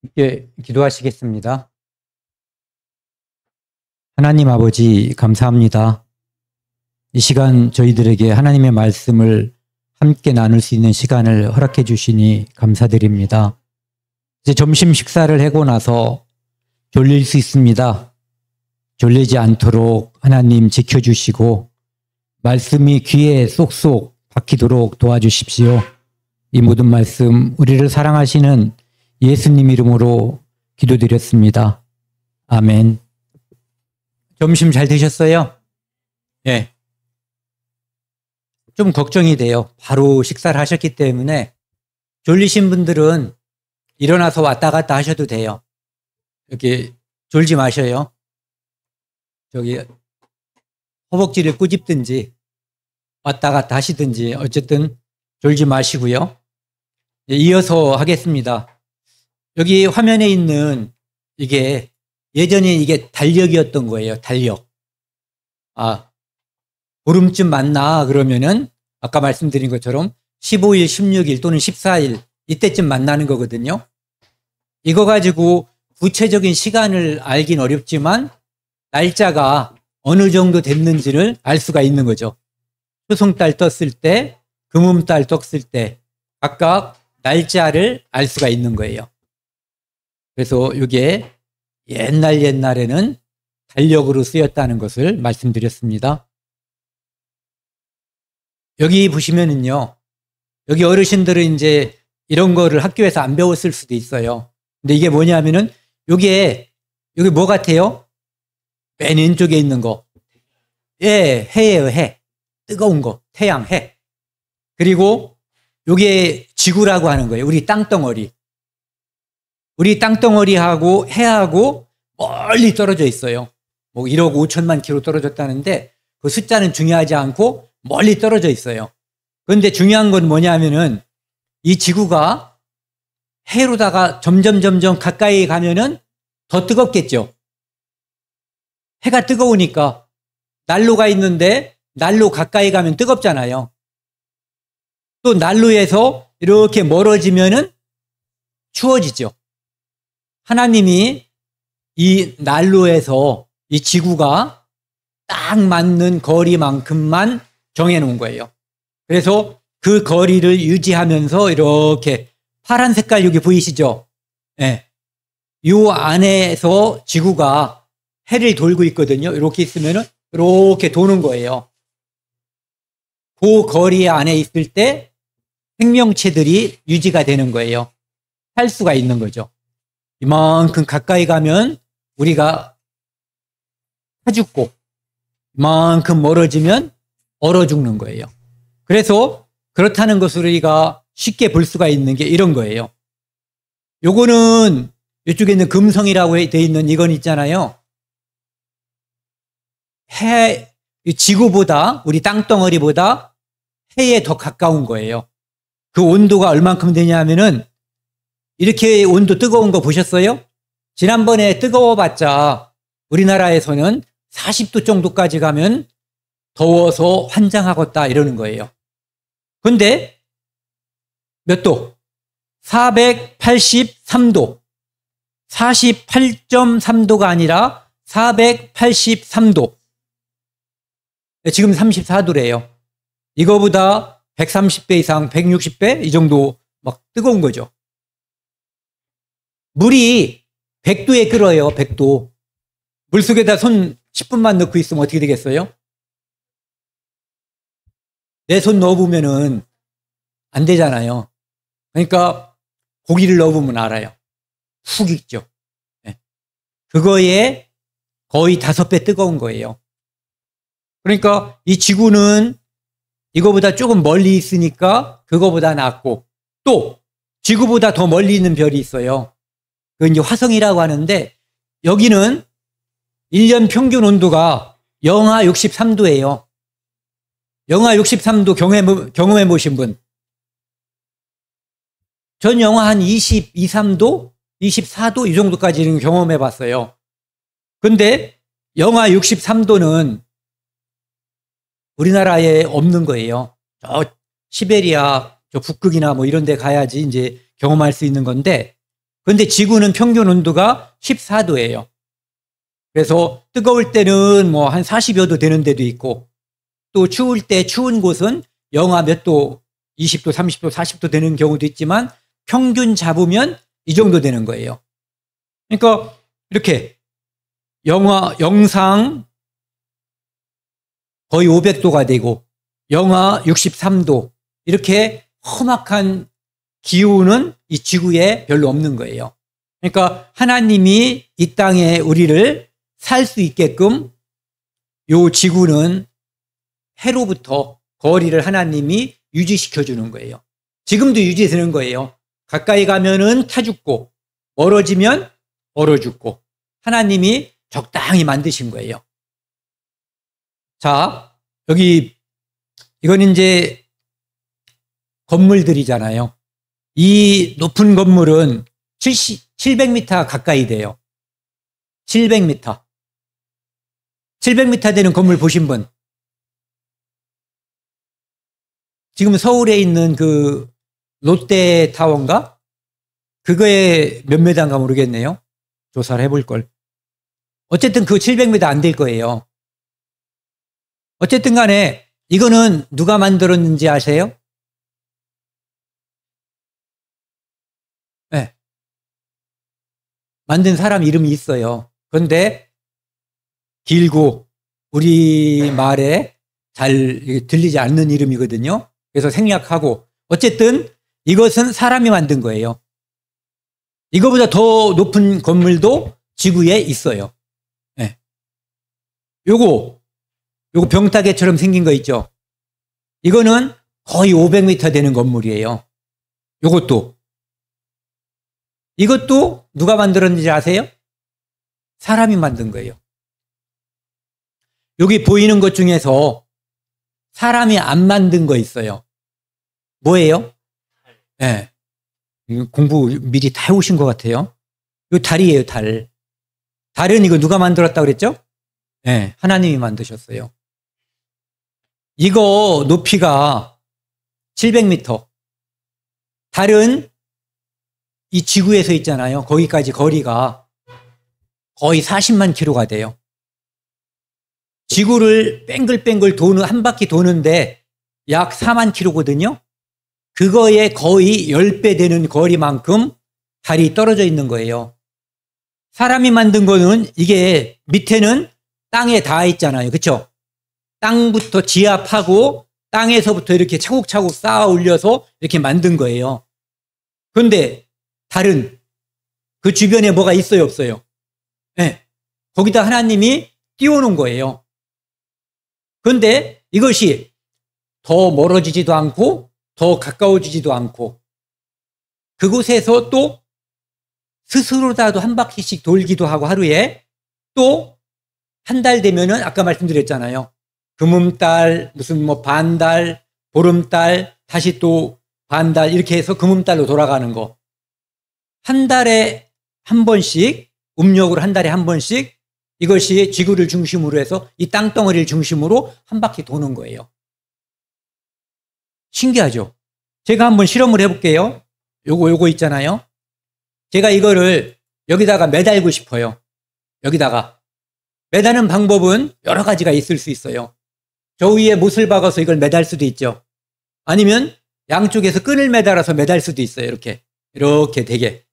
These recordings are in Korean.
함께 기도하시겠습니다. 하나님 아버지 감사합니다. 이 시간 저희들에게 하나님의 말씀을 함께 나눌 수 있는 시간을 허락해 주시니 감사드립니다. 이제 점심 식사를 하고 나서 졸릴 수 있습니다. 졸리지 않도록 하나님 지켜주시고 말씀이 귀에 쏙쏙 박히도록 도와주십시오. 이 모든 말씀 우리를 사랑하시는 예수님 이름으로 기도드렸습니다. 아멘. 점심 잘 드셨어요? 예. 좀 걱정이 돼요. 바로 식사를 하셨기 때문에 졸리신 분들은 일어나서 왔다 갔다 하셔도 돼요. 이렇게 졸지 마셔요. 저기 허벅지를 꾸집든지 왔다 갔다 하시든지 어쨌든 졸지 마시고요. 이어서 하겠습니다. 여기 화면에 있는 이게 예전에 이게 달력이었던 거예요. 달력. 보름쯤 만나 그러면은 아까 말씀드린 것처럼 15일, 16일 또는 14일 이때쯤 만나는 거거든요. 이거 가지고 구체적인 시간을 알긴 어렵지만 날짜가 어느 정도 됐는지를 알 수가 있는 거죠. 초승달 떴을 때, 금음달 떴을 때 각각 날짜를 알 수가 있는 거예요. 그래서 이게 옛날에는 달력으로 쓰였다는 것을 말씀드렸습니다. 여기 보시면은요, 여기 어르신들은 이제 이런 거를 학교에서 안 배웠을 수도 있어요. 근데 이게 뭐냐면은 여기 뭐 같아요? 맨 왼쪽에 있는 거. 예, 해예요, 해. 뜨거운 거, 태양, 해. 그리고 요게 지구라고 하는 거예요. 우리 땅덩어리. 우리 땅덩어리하고 해하고 멀리 떨어져 있어요. 뭐 1억 5천만 킬로 떨어졌다는데 그 숫자는 중요하지 않고 멀리 떨어져 있어요. 그런데 중요한 건 뭐냐면은 이 지구가 해로다가 점점 가까이 가면은 더 뜨겁겠죠. 해가 뜨거우니까 난로가 있는데 난로 가까이 가면 뜨겁잖아요. 또 난로에서 이렇게 멀어지면은 추워지죠. 하나님이 이 난로에서 이 지구가 딱 맞는 거리만큼만 정해놓은 거예요. 그래서 그 거리를 유지하면서 이렇게 파란 색깔 여기 보이시죠? 예. 요 안에서 지구가 해를 돌고 있거든요. 이렇게 있으면은 이렇게 도는 거예요. 그 거리 안에 있을 때 생명체들이 유지가 되는 거예요. 살 수가 있는 거죠. 이만큼 가까이 가면 우리가 타 죽고 이만큼 멀어지면 얼어 죽는 거예요. 그래서 그렇다는 것을 우리가 쉽게 볼 수가 있는 게 이런 거예요. 요거는 이쪽에 있는 금성이라고 되어 있는 이건 있잖아요. 해, 지구보다 우리 땅덩어리보다 해에 더 가까운 거예요. 그 온도가 얼만큼 되냐면은 이렇게 온도 뜨거운 거 보셨어요? 지난번에 뜨거워봤자 우리나라에서는 40도 정도까지 가면 더워서 환장하겠다 이러는 거예요. 근데 몇 도? 483도. 48.3도가 아니라 483도. 지금 34도래요. 이거보다 130배 이상, 160배 이 정도 막 뜨거운 거죠. 물이 100도에 끓어요. 100도. 물속에다 손 10분만 넣고 있으면 어떻게 되겠어요? 내 손 넣어보면은 안 되잖아요. 그러니까 고기를 넣어보면 알아요. 훅 익죠. 네. 그거에 거의 5배 뜨거운 거예요. 그러니까 이 지구는 이거보다 조금 멀리 있으니까 그거보다 낫고, 또 지구보다 더 멀리 있는 별이 있어요. 그건 이제 화성이라고 하는데, 여기는 1년 평균 온도가 영하 63도예요. 영하 63도 경험해 보신 분. 전 영하 한 22, 3도, 24도 이 정도까지는 경험해 봤어요. 근데 영하 63도는 우리나라에 없는 거예요. 저 시베리아, 저 북극이나 뭐 이런 데 가야지 이제 경험할 수 있는 건데, 근데 지구는 평균 온도가 14도예요. 그래서 뜨거울 때는 뭐 한 40여 도 되는 데도 있고, 또 추울 때 추운 곳은 영하 몇 도, 20도, 30도, 40도 되는 경우도 있지만 평균 잡으면 이 정도 되는 거예요. 그러니까 이렇게 영상 거의 500도가 되고 영하 63도 이렇게 험악한 기후는 이 지구에 별로 없는 거예요. 그러니까 하나님이 이 땅에 우리를 살 수 있게끔 요 지구는 해로부터 거리를 하나님이 유지시켜 주는 거예요. 지금도 유지되는 거예요. 가까이 가면은 타 죽고 멀어지면 얼어 죽고 하나님이 적당히 만드신 거예요. 자, 여기 이건 이제 건물들이잖아요. 이 높은 건물은 700m 가까이 돼요. 700m. 700m 되는 건물 보신 분? 지금 서울에 있는 그 롯데타워인가? 그거에 몇 메다인가 모르겠네요. 조사를 해볼 걸. 어쨌든 그 700m 안 될 거예요. 어쨌든 간에 이거는 누가 만들었는지 아세요? 네. 만든 사람 이름이 있어요. 그런데 길고 우리말에 잘 들리지 않는 이름이거든요. 그래서 생략하고, 어쨌든 이것은 사람이 만든 거예요. 이거보다 더 높은 건물도 지구에 있어요. 네. 요거 병따개처럼 생긴 거 있죠? 이거는 거의 500m 되는 건물이에요. 이것도 누가 만들었는지 아세요? 사람이 만든 거예요. 여기 보이는 것 중에서 사람이 안 만든 거 있어요. 뭐예요? 네. 공부 미리 다 해오신 것 같아요. 이 달이에요, 달. 달은 이거 누가 만들었다고 그랬죠? 네, 하나님이 만드셨어요. 이거 높이가 700m. 달은 이 지구에서 있잖아요. 거기까지 거리가 거의 40만 킬로가 돼요. 지구를 뺑글뺑글 한 바퀴 도는데 약 4만 킬로거든요. 그거에 거의 10배 되는 거리만큼 달이 떨어져 있는 거예요. 사람이 만든 거는 이게 밑에는 땅에 닿아 있잖아요. 그렇죠? 땅부터 지하 파고 땅에서부터 이렇게 차곡차곡 쌓아 올려서 이렇게 만든 거예요. 그런데 달은 그 주변에 뭐가 있어요, 없어요? 네. 거기다 하나님이 띄워놓은 거예요. 그런데 이것이 더 멀어지지도 않고 더 가까워지지도 않고 그곳에서 또 스스로라도 한 바퀴씩 돌기도 하고 하루에 또 한 달 되면은 아까 말씀드렸잖아요. 금음달, 무슨 뭐 반달, 보름달, 다시 또 반달 이렇게 해서 금음달로 돌아가는 거. 한 달에 한 번씩, 음력으로 한 달에 한 번씩 이것이 지구를 중심으로 해서 이 땅덩어리를 중심으로 한 바퀴 도는 거예요. 신기하죠? 제가 한번 실험을 해볼게요. 요거 있잖아요. 제가 이거를 여기다가 매달고 싶어요. 여기다가. 매다는 방법은 여러 가지가 있을 수 있어요. 저 위에 못을 박아서 이걸 매달 수도 있죠. 아니면 양쪽에서 끈을 매달아서 매달 수도 있어요. 이렇게 되게.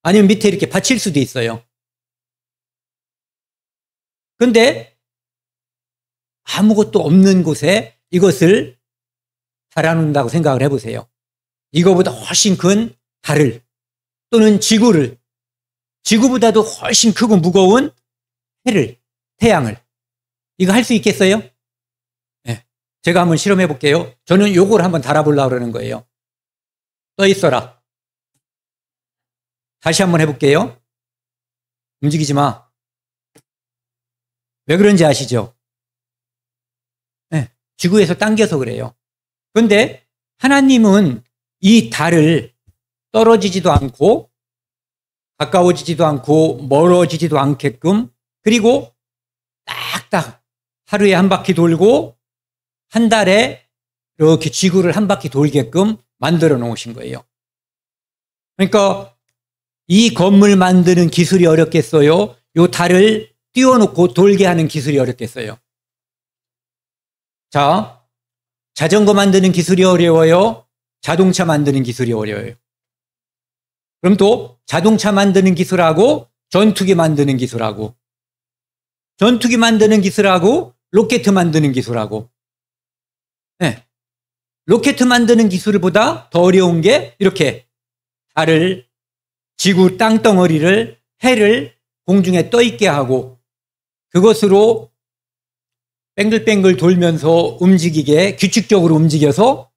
아니면 밑에 이렇게 받칠 수도 있어요. 근데 아무것도 없는 곳에 이것을 달아놓는다고 생각을 해보세요. 이거보다 훨씬 큰 달을 또는 지구를, 지구보다도 훨씬 크고 무거운 해를, 태양을, 이거 할 수 있겠어요? 네. 제가 한번 실험해 볼게요. 저는 요걸 한번 달아보려고 그러는 거예요. 떠 있어라. 다시 한번 해볼게요. 움직이지 마. 왜 그런지 아시죠? 네, 지구에서 당겨서 그래요. 그런데 하나님은 이 달을 떨어지지도 않고 가까워지지도 않고 멀어지지도 않게끔, 그리고 딱딱 하루에 한 바퀴 돌고 한 달에 이렇게 지구를 한 바퀴 돌게끔 만들어 놓으신 거예요. 그러니까 이 건물 만드는 기술이 어렵겠어요? 요 달을 띄워놓고 돌게 하는 기술이 어렵겠어요? 자, 자전거 만드는 기술이 어려워요? 자동차 만드는 기술이 어려워요? 그럼 또 자동차 만드는 기술하고 전투기 만드는 기술하고 전투기 만드는 기술하고 로켓 만드는 기술하고, 네, 로켓 만드는 기술보다 더 어려운 게 이렇게 달을, 지구 땅덩어리를, 해를 공중에 떠 있게 하고 그것으로 뱅글뱅글 돌면서 움직이게, 규칙적으로 움직여서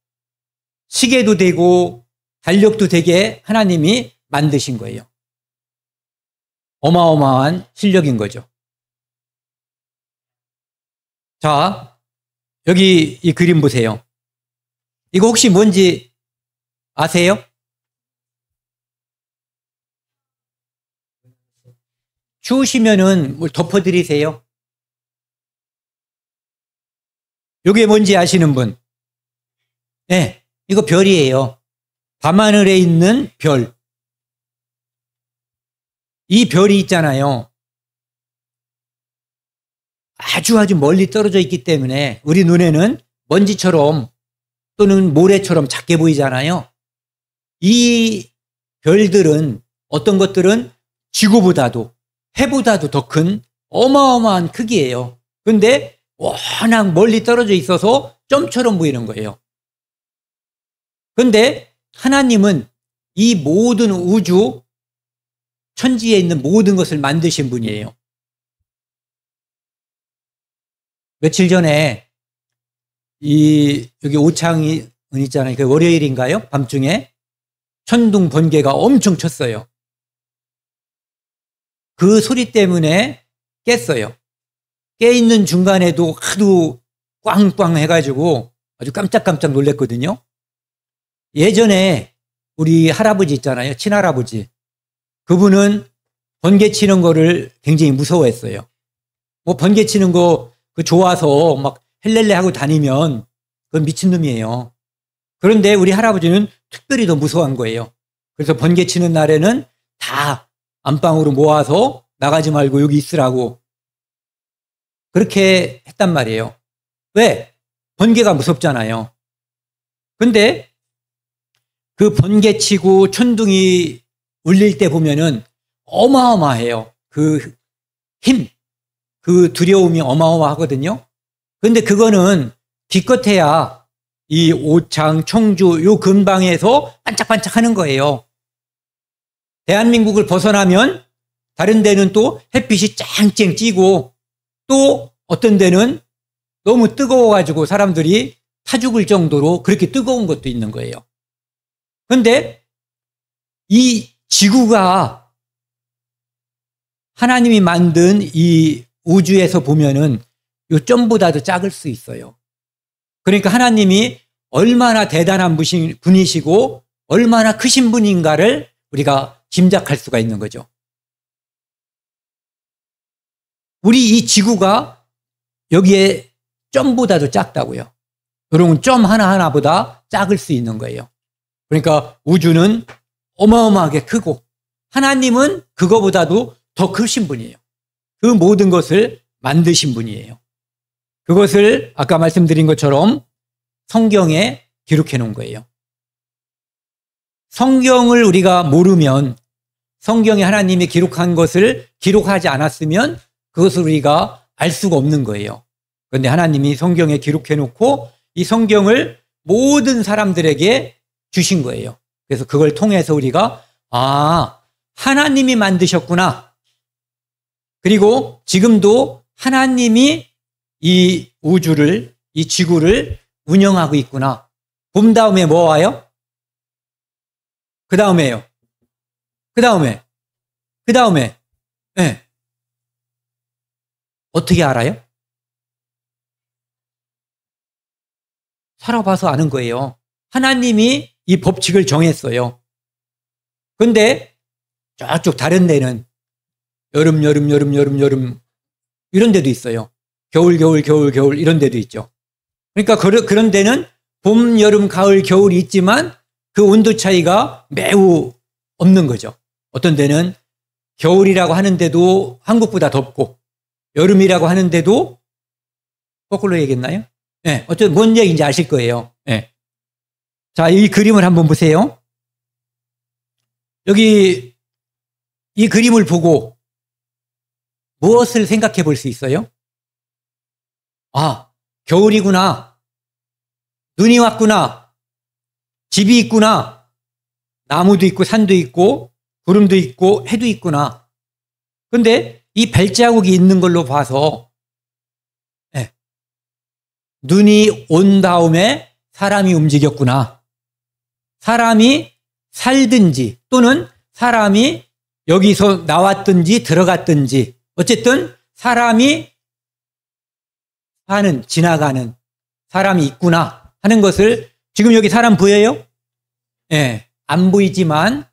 시계도 되고 달력도 되게 하나님이 만드신 거예요. 어마어마한 실력인 거죠. 자, 여기 이 그림 보세요. 이거 혹시 뭔지 아세요? 추우시면은 뭘 덮어드리세요. 이게 뭔지 아시는 분? 네, 이거 별이에요. 밤하늘에 있는 별. 이 별이 있잖아요. 아주 멀리 떨어져 있기 때문에 우리 눈에는 먼지처럼 또는 모래처럼 작게 보이잖아요. 이 별들은, 어떤 것들은 지구보다도 해보다도 더 큰 어마어마한 크기예요. 그런데 워낙 멀리 떨어져 있어서 점처럼 보이는 거예요. 그런데 하나님은 이 모든 우주, 천지에 있는 모든 것을 만드신 분이에요. 며칠 전에 여기 오창이 있잖아요. 그 월요일인가요? 밤중에 천둥 번개가 엄청 쳤어요. 그 소리 때문에 깼어요. 깨있는 중간에도 하도 꽝꽝 해가지고 아주 깜짝깜짝 놀랐거든요. 예전에 우리 할아버지 있잖아요. 친할아버지. 그분은 번개 치는 거를 굉장히 무서워했어요. 뭐 번개 치는 거 그 좋아서 막 헬렐레 하고 다니면 그건 미친놈이에요. 그런데 우리 할아버지는 특별히 더 무서워한 거예요. 그래서 번개 치는 날에는 다 안방으로 모아서 나가지 말고 여기 있으라고 그렇게 했단 말이에요. 왜? 번개가 무섭잖아요. 근데 그 번개 치고 천둥이 울릴 때 보면은 어마어마해요. 그 힘, 그 두려움이 어마어마하거든요. 근데 그거는 기껏해야 이 오창, 청주 요 근방에서 반짝반짝 하는 거예요. 대한민국을 벗어나면 다른 데는 또 햇빛이 쨍쨍 찌고 또 어떤 데는 너무 뜨거워가지고 사람들이 타 죽을 정도로 그렇게 뜨거운 것도 있는 거예요. 그런데 이 지구가 하나님이 만든 이 우주에서 보면은 요 점보다도 작을 수 있어요. 그러니까 하나님이 얼마나 대단한 분이시고 얼마나 크신 분인가를 우리가 짐작할 수가 있는 거죠. 우리 이 지구가 여기에 점보다도 작다고요. 여러분, 점 하나하나보다 작을 수 있는 거예요. 그러니까 우주는 어마어마하게 크고 하나님은 그거보다도 더 크신 분이에요. 그 모든 것을 만드신 분이에요. 그것을 아까 말씀드린 것처럼 성경에 기록해 놓은 거예요. 성경을 우리가 모르면, 성경에 하나님이 기록한 것을 기록하지 않았으면 그것을 우리가 알 수가 없는 거예요. 그런데 하나님이 성경에 기록해 놓고 이 성경을 모든 사람들에게 주신 거예요. 그래서 그걸 통해서 우리가 하나님이 만드셨구나. 그리고 지금도 하나님이 이 우주를 이 지구를 운영하고 있구나. 봄 다음에 뭐 와요? 그 다음에요. 그 다음에. 네. 어떻게 알아요? 살아봐서 아는 거예요. 하나님이 이 법칙을 정했어요. 근데 저쪽 다른 데는 여름 이런 데도 있어요. 겨울 이런 데도 있죠. 그러니까 그런 데는 봄, 여름, 가을, 겨울이 있지만 그 온도 차이가 매우 없는 거죠. 어떤 데는 겨울이라고 하는데도 한국보다 덥고 여름이라고 하는데도 거꾸로 얘기했나요? 네, 어쨌든 뭔 얘기인지 아실 거예요. 네. 자, 이 그림을 한번 보세요. 여기 이 그림을 보고 무엇을 생각해 볼 수 있어요? 아, 겨울이구나. 눈이 왔구나. 집이 있구나. 나무도 있고 산도 있고 구름도 있고 해도 있구나. 그런데 이 발자국이 있는 걸로 봐서 네. 눈이 온 다음에 사람이 움직였구나. 사람이 살든지 또는 사람이 여기서 나왔든지 들어갔든지 어쨌든 사람이 사는 지나가는 사람이 있구나 하는 것을 지금 여기 사람 보여요? 예, 안 보이지만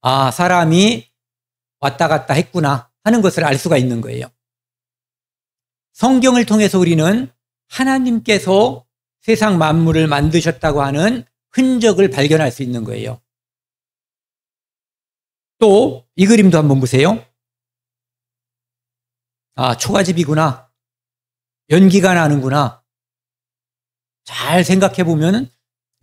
아, 사람이 왔다 갔다 했구나 하는 것을 알 수가 있는 거예요. 성경을 통해서 우리는 하나님께서 세상 만물을 만드셨다고 하는 흔적을 발견할 수 있는 거예요. 또 이 그림도 한번 보세요. 아, 초가집이구나. 연기가 나는구나. 잘 생각해 보면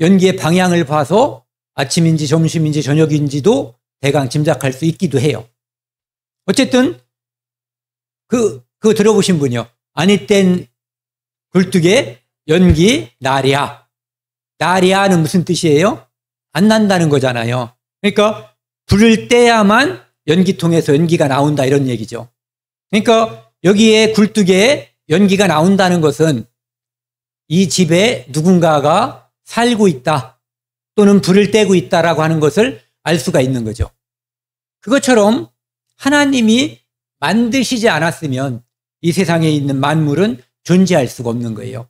연기의 방향을 봐서 아침인지 점심인지 저녁인지도 대강 짐작할 수 있기도 해요. 어쨌든 그거 들어보신 분이요. 아니 땐 굴뚝에 연기 나랴. 나랴는 무슨 뜻이에요? 안 난다는 거잖아요. 그러니까 불을 떼야만 연기통에서 연기가 나온다 이런 얘기죠. 그러니까 여기에 굴뚝에 연기가 나온다는 것은 이 집에 누군가가 살고 있다 또는 불을 떼고 있다라고 하는 것을 알 수가 있는 거죠. 그것처럼 하나님이 만드시지 않았으면 이 세상에 있는 만물은 존재할 수가 없는 거예요.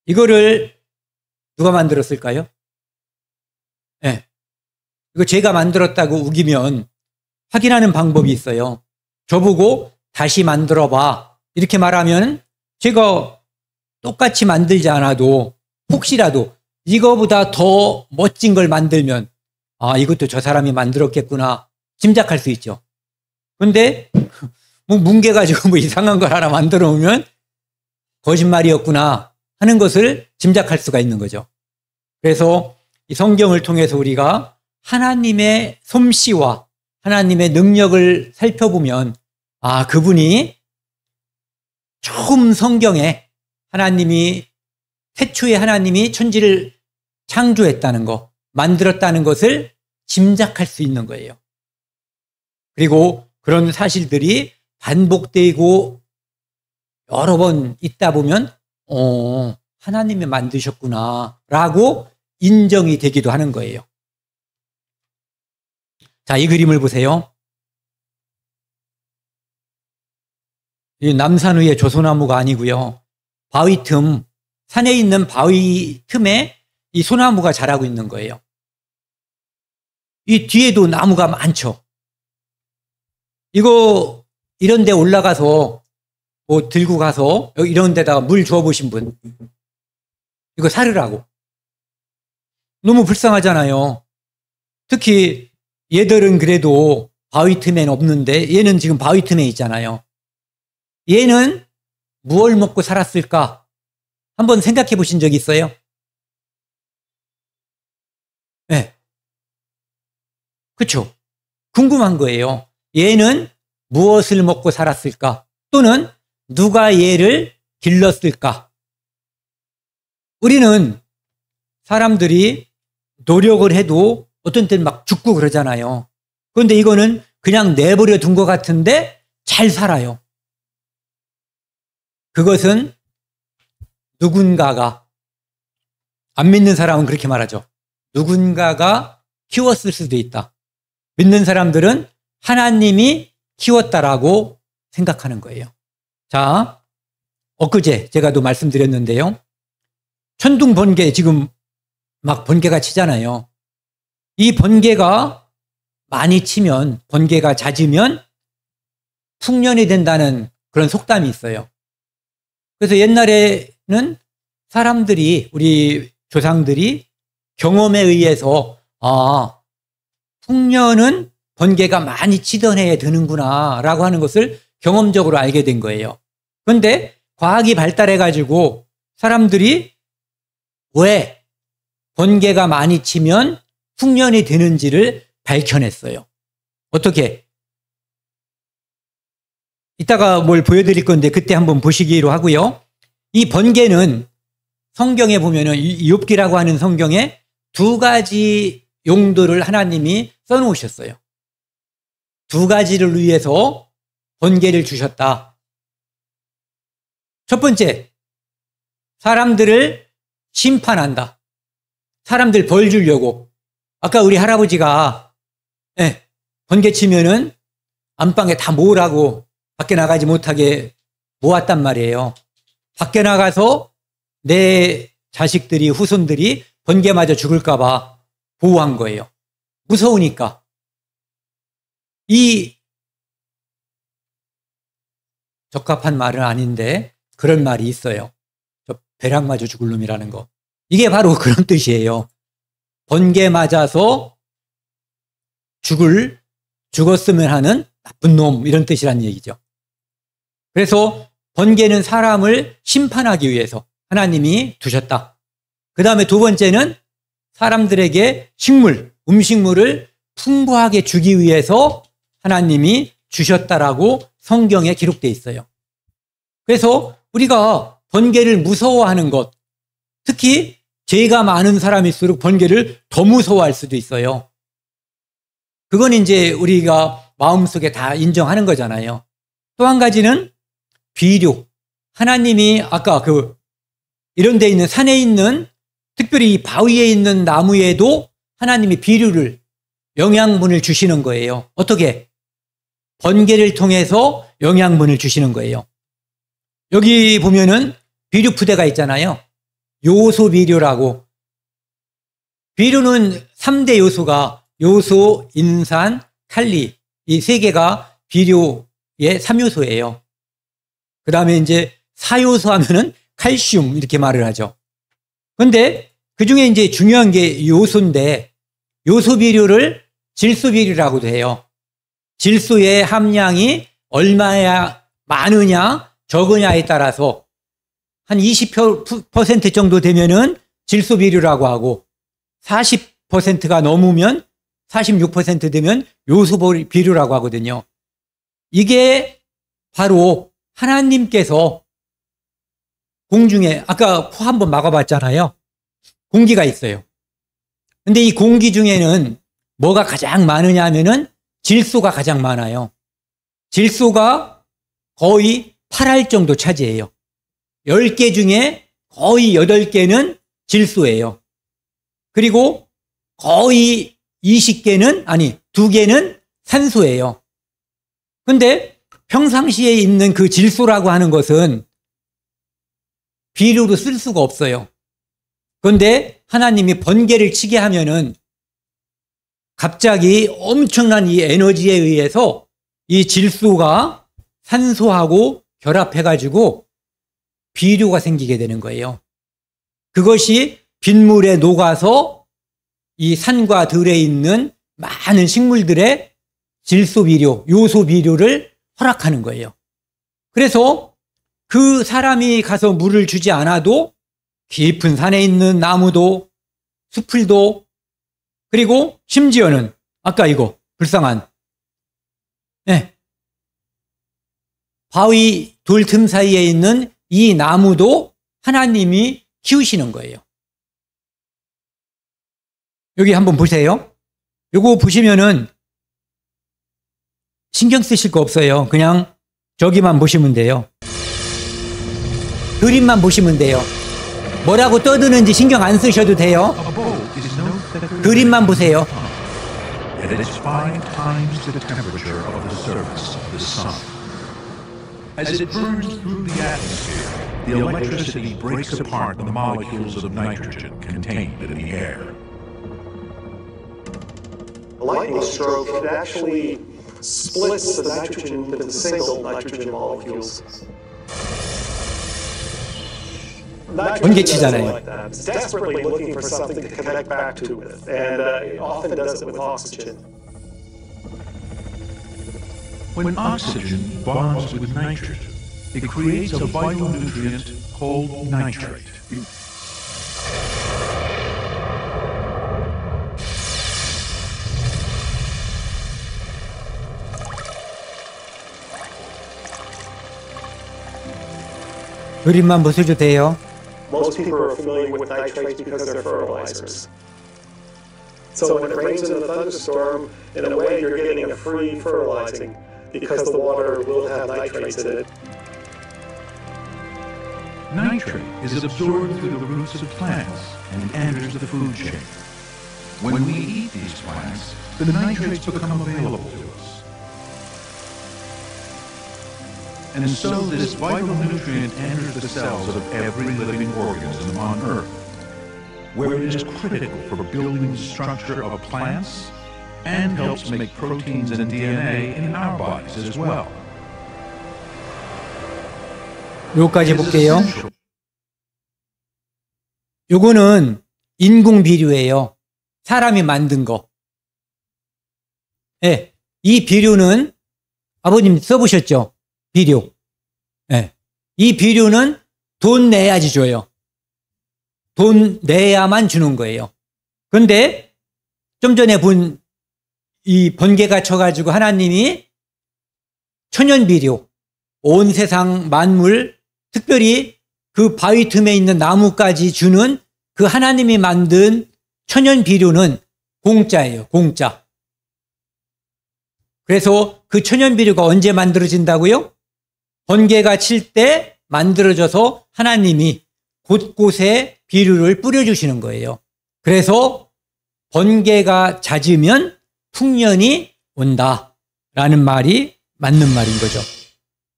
이거를 누가 만들었을까요? 네. 이거 제가 만들었다고 우기면 확인하는 방법이 있어요. 저보고 다시 만들어봐 이렇게 말하면 제가 똑같이 만들지 않아도 혹시라도 이거보다 더 멋진 걸 만들면 아, 이것도 저 사람이 만들었겠구나 짐작할 수 있죠. 그런데 뭐 뭉개가지고 뭐 이상한 걸 하나 만들어 오면 거짓말이었구나 하는 것을 짐작할 수가 있는 거죠. 그래서 이 성경을 통해서 우리가 하나님의 솜씨와 하나님의 능력을 살펴보면 아, 그분이 처음 성경에 하나님이 태초에 하나님이 천지를 창조했다는 것, 만들었다는 것을 짐작할 수 있는 거예요. 그리고 그런 사실들이 반복되고 여러 번 있다 보면 하나님이 만드셨구나 라고 인정이 되기도 하는 거예요. 자, 이 그림을 보세요. 이 남산위의 조소나무가 아니고요. 바위 틈, 산에 있는 바위 틈에 이 소나무가 자라고 있는 거예요. 이 뒤에도 나무가 많죠. 이거 이런 데 올라가서 뭐 들고 가서 여기 이런 데다가 물 주워 보신 분 이거 사르라고. 너무 불쌍하잖아요. 특히 얘들은 그래도 바위 틈에는 없는데 얘는 지금 바위 틈에 있잖아요. 얘는 무엇을 먹고 살았을까? 한번 생각해 보신 적 있어요? 네. 그렇죠. 궁금한 거예요. 얘는 무엇을 먹고 살았을까? 또는 누가 얘를 길렀을까? 우리는 사람들이 노력을 해도 어떤 때는 막 죽고 그러잖아요. 그런데 이거는 그냥 내버려 둔 것 같은데 잘 살아요. 그것은 누군가가, 안 믿는 사람은 그렇게 말하죠. 누군가가 키웠을 수도 있다. 믿는 사람들은 하나님이 키웠다라고 생각하는 거예요. 자, 엊그제 제가 또 말씀드렸는데요. 천둥 번개, 지금 막 번개가 치잖아요. 이 번개가 많이 치면, 번개가 잦으면 풍년이 된다는 그런 속담이 있어요. 그래서 옛날에는 사람들이, 우리 조상들이 경험에 의해서 풍년은 번개가 많이 치던 해에 드는구나 라고 하는 것을 경험적으로 알게 된 거예요. 그런데 과학이 발달해가지고 사람들이 왜 번개가 많이 치면 풍년이 되는지를 밝혀냈어요. 어떻게? 이따가 뭘 보여드릴 건데 그때 한번 보시기로 하고요. 이 번개는 성경에 보면은 욥기라고 하는 성경에 두 가지 용도를 하나님이 써놓으셨어요. 두 가지를 위해서 번개를 주셨다. 첫 번째, 사람들을 심판한다. 사람들 벌 주려고. 아까 우리 할아버지가 번개 치면은 안방에 다 모으라고 밖에 나가지 못하게 모았단 말이에요. 밖에 나가서 내 자식들이, 후손들이 번개 맞아 죽을까 봐 보호한 거예요. 무서우니까. 이 적합한 말은 아닌데 그런 말이 있어요. 저 벼락 맞아 죽을 놈이라는 거. 이게 바로 그런 뜻이에요. 번개 맞아서 죽었으면 하는 나쁜 놈, 이런 뜻이란 얘기죠. 그래서 번개는 사람을 심판하기 위해서 하나님이 두셨다. 그 다음에 두 번째는 사람들에게 음식물을 풍부하게 주기 위해서 하나님이 주셨다라고 성경에 기록되어 있어요. 그래서 우리가 번개를 무서워하는 것, 특히 죄가 많은 사람일수록 번개를 더 무서워할 수도 있어요. 그건 이제 우리가 마음속에 다 인정하는 거잖아요. 또 한 가지는 비료. 하나님이 아까 이런 데 있는, 산에 있는, 특별히 이 바위에 있는 나무에도 하나님이 비료를, 영양분을 주시는 거예요. 어떻게? 번개를 통해서 영양분을 주시는 거예요. 여기 보면은 비료 부대가 있잖아요. 요소 비료라고. 비료는 3대 요소가 요소, 인산, 칼리, 이 세 개가 비료의 3요소예요. 그 다음에 이제 4요소 하면은 칼슘, 이렇게 말을 하죠. 그런데 그 중에 이제 중요한 게 요소인데, 요소 비료를 질소 비료라고도 해요. 질소의 함량이 얼마야 많으냐, 적으냐에 따라서 한 20% 정도 되면은 질소 비료라고 하고, 40%가 넘으면, 46% 되면 요소 비료라고 하거든요. 이게 바로 하나님께서 공중에, 아까 포 한번 막아봤잖아요. 공기가 있어요. 근데 이 공기 중에는 뭐가 가장 많으냐 하면은 질소가 가장 많아요. 질소가 거의 8할 정도 차지해요. 10개 중에 거의 8개는 질소예요. 그리고 거의 20개는, 아니, 2개는 산소예요. 근데 평상시에 있는 그 질소라고 하는 것은 비료로 쓸 수가 없어요. 그런데 하나님이 번개를 치게 하면은 갑자기 엄청난 이 에너지에 의해서 이 질소가 산소하고 결합해가지고 비료가 생기게 되는 거예요. 그것이 빗물에 녹아서 이 산과 들에 있는 많은 식물들의 질소 비료, 요소 비료를 허락하는 거예요. 그래서 그 사람이 가서 물을 주지 않아도 깊은 산에 있는 나무도, 수풀도, 그리고 심지어는 아까 이거 불쌍한 바위 돌 틈 사이에 있는 이 나무도 하나님이 키우시는 거예요. 여기 한번 보세요. 요거 보시면은 신경 쓰실 거 없어요. 그냥 저기만 보시면 돼요. 그림만 보시면 돼요. 뭐라고 떠드는지 신경 안 쓰셔도 돼요. 그림만 보세요. It is 5 times the temperature of the surface of the sun. As it burns through the atmosphere, the electricity breaks apart the molecules of nitrogen contained in the air. A lightning stroke actually splits the nitrogen into single nitrogen molecules. 번개치잖아요. It's desperately looking for something to connect back to with, and it often does it with oxygen. When oxygen bonds with nitrogen, it creates a vital nutrient called nitrate. 그림만 보셔도 돼요. Most people are familiar with nitrates because they're fertilizers. So when it rains in a thunderstorm, in a way you're getting a free fertilizing because the water will have nitrates in it. Nitrate is absorbed through the roots of plants and enters the food chain. When we eat these plants, the nitrates become available to us. And so this vital nutrient enters the cells of every living organism on Earth, where it is critical for building the structure of plants and helps make proteins and DNA in our bodies as well. 요까지 볼게요. 요거는 인공 비료예요. 사람이 만든 거. 예, 이 비료는 아버님 써보셨죠? 비료. 예. 이 비료는 돈 내야지 줘요. 돈 내야만 주는 거예요. 그런데 좀 전에 본 이 번개가 쳐가지고 하나님이 천연 비료, 온 세상 만물, 특별히 그 바위 틈에 있는 나무까지 주는 그 하나님이 만든 천연 비료는 공짜예요. 공짜. 그래서 그 천연 비료가 언제 만들어진다고요? 번개가 칠 때 만들어져서 하나님이 곳곳에 비료를 뿌려주시는 거예요. 그래서 번개가 잦으면 풍년이 온다라는 말이 맞는 말인 거죠.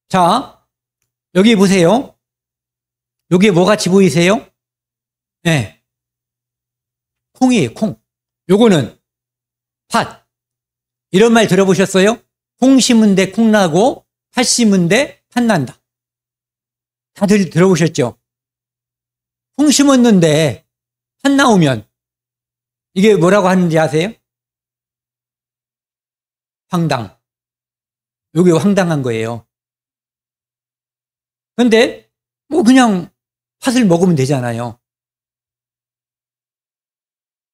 자, 여기 보세요. 여기에 뭐 같이 보이세요? 네. 콩이에요, 콩. 요거는 팥. 이런 말 들어보셨어요? 콩 심은 데 콩 나고 팥 심은 데 팥 난다. 다들 들어보셨죠? 콩 심었는데 팥 나오면 이게 뭐라고 하는지 아세요? 황당. 이게 황당한 거예요. 그런데 뭐 그냥 팥을 먹으면 되잖아요.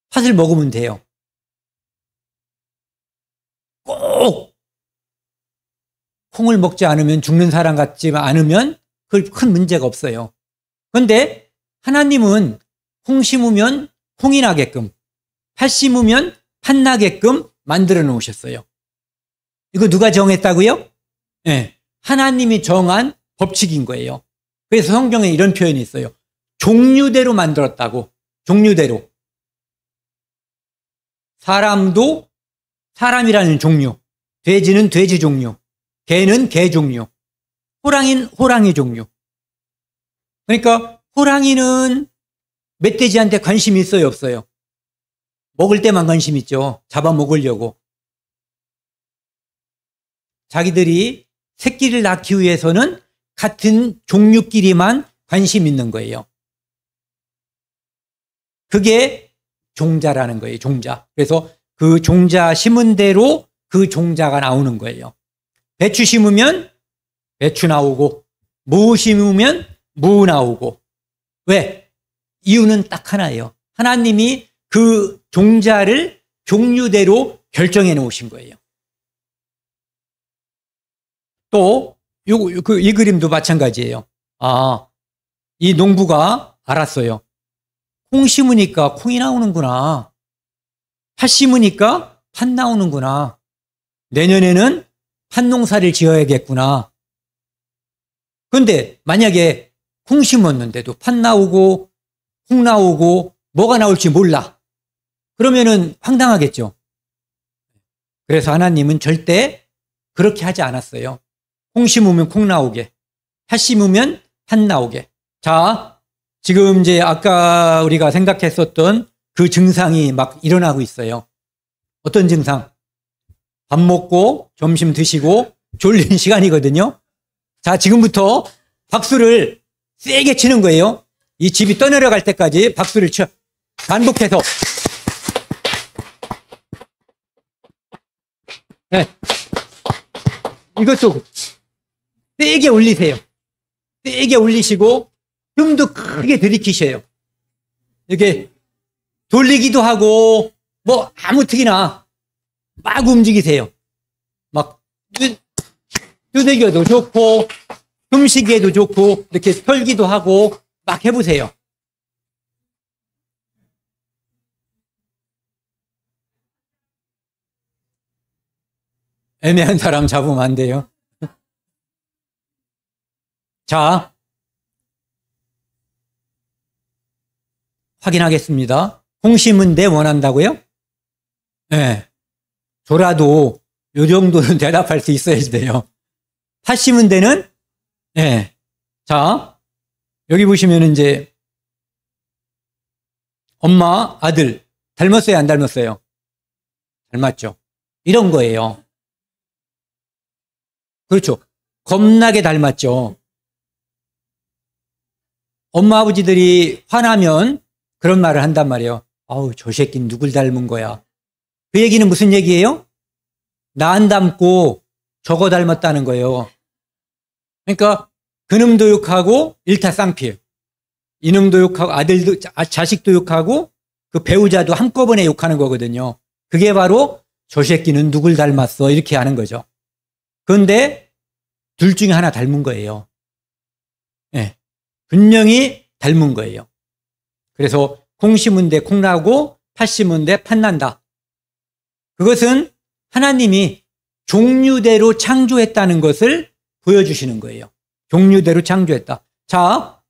팥을 먹으면 돼요. 꼭 콩을 먹지 않으면 죽는 사람 같지 않으면 그걸 큰 문제가 없어요. 그런데 하나님은 콩 심으면 콩이 나게끔, 팥 심으면 팥 나게끔 만들어 놓으셨어요. 이거 누가 정했다고요? 네, 하나님이 정한 법칙인 거예요. 그래서 성경에 이런 표현이 있어요. 종류대로 만들었다고. 종류대로. 사람도 사람이라는 종류, 돼지는 돼지 종류, 개는 개 종류, 호랑이는 호랑이 종류. 그러니까 호랑이는 멧돼지한테 관심이 있어요, 없어요? 먹을 때만 관심 있죠. 잡아먹으려고. 자기들이 새끼를 낳기 위해서는 같은 종류끼리만 관심 있는 거예요. 그게 종자라는 거예요, 종자. 그래서 그 종자 심은 대로 그 종자가 나오는 거예요. 배추 심으면 배추 나오고, 무 심으면 무 나오고. 왜? 이유는 딱 하나예요. 하나님이 그 종자를 종류대로 결정해 놓으신 거예요. 또, 이 그림도 마찬가지예요. 아, 이 농부가 알았어요. 콩 심으니까 콩이 나오는구나. 팥 심으니까 팥 나오는구나. 내년에는 팥 농사를 지어야겠구나. 그런데 만약에 콩 심었는데도 팥 나오고 콩 나오고 뭐가 나올지 몰라. 그러면은 황당하겠죠. 그래서 하나님은 절대 그렇게 하지 않았어요. 콩 심으면 콩 나오게, 팥 심으면 팥 나오게. 자, 지금 이제 아까 우리가 생각했었던 그 증상이 막 일어나고 있어요. 어떤 증상? 밥 먹고 점심 드시고 졸린 시간이거든요. 자, 지금부터 박수를 세게 치는 거예요. 이 집이 떠내려갈 때까지 박수를 쳐. 반복해서. 네. 이것도 세게 올리세요. 세게 올리시고 숨도 크게 들이키셔요. 이렇게 돌리기도 하고 뭐 아무튼 막 움직이세요. 막 두들겨도 좋고 숨쉬기에도 좋고 이렇게 털기도 하고 막 해보세요. 애매한 사람 잡으면 안 돼요. 자, 확인하겠습니다. 콩 심은 데 원한다고요? 네. 저라도 요 정도는 대답할 수 있어야 돼요. 팥 심은 데는? 네. 자, 여기 보시면 이제 엄마, 아들 닮았어요, 안 닮았어요? 닮았죠. 이런 거예요. 그렇죠. 겁나게 닮았죠. 엄마, 아버지들이 화나면 그런 말을 한단 말이에요. 아우, 저 새끼는 누굴 닮은 거야. 그 얘기는 무슨 얘기예요? 나 안 닮고 저거 닮았다는 거예요. 그러니까 그놈도 욕하고 일타쌍피예요. 이놈도 욕하고 아들도 자식도 욕하고 그 배우자도 한꺼번에 욕하는 거거든요. 그게 바로 저 새끼는 누굴 닮았어 이렇게 하는 거죠. 그런데 둘 중에 하나 닮은 거예요. 네. 분명히 닮은 거예요. 그래서 콩 심은 데 콩 나고 팥 심은 데 팥 난다. 그것은 하나님이 종류대로 창조했다는 것을 보여주시는 거예요. 종류대로 창조했다. 자,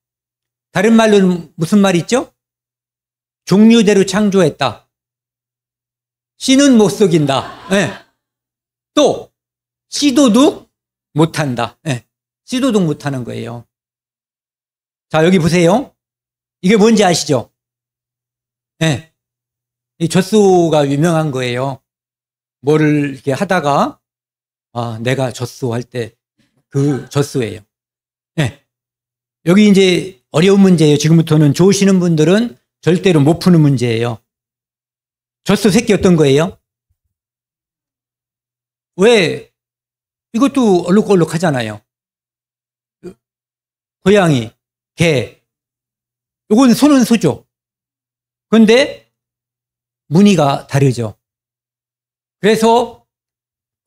다른 말로는 무슨 말이 있죠? 종류대로 창조했다. 씨는 못 속인다. 네. 또 씨도둑 못한다. 네. 씨도둑 못하는 거예요. 자, 여기 보세요. 이게 뭔지 아시죠? 네. 이 젖소가 유명한 거예요. 뭐를 이렇게 하다가 내가 젖소 할 때 그 젖소예요. 네. 여기 이제 어려운 문제예요. 지금부터는 좋으시는 분들은 절대로 못 푸는 문제예요. 젖소 새끼 어떤 거예요? 왜? 이것도 얼룩얼룩하잖아요. 고양이, 개. 이건 소는 소죠. 그런데 무늬가 다르죠. 그래서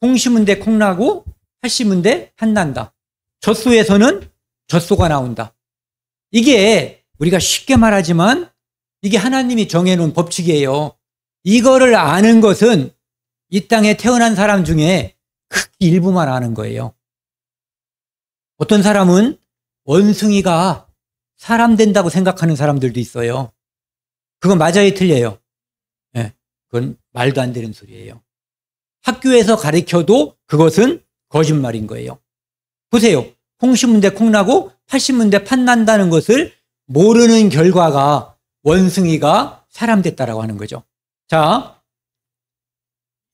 콩 심은 데 콩 나고 팥 심은 데 팥 난다. 젖소에서는 젖소가 나온다. 이게 우리가 쉽게 말하지만 이게 하나님이 정해놓은 법칙이에요. 이거를 아는 것은 이 땅에 태어난 사람 중에 크게 일부만 아는 거예요. 어떤 사람은 원숭이가 사람 된다고 생각하는 사람들도 있어요. 그건 맞아요, 틀려요? 네, 그건 말도 안 되는 소리예요. 학교에서 가르쳐도 그것은 거짓말인 거예요. 보세요. 콩 심은 데 콩 나고 팥 심은 데 팥 난다는 것을 모르는 결과가 원숭이가 사람 됐다라고 하는 거죠. 자,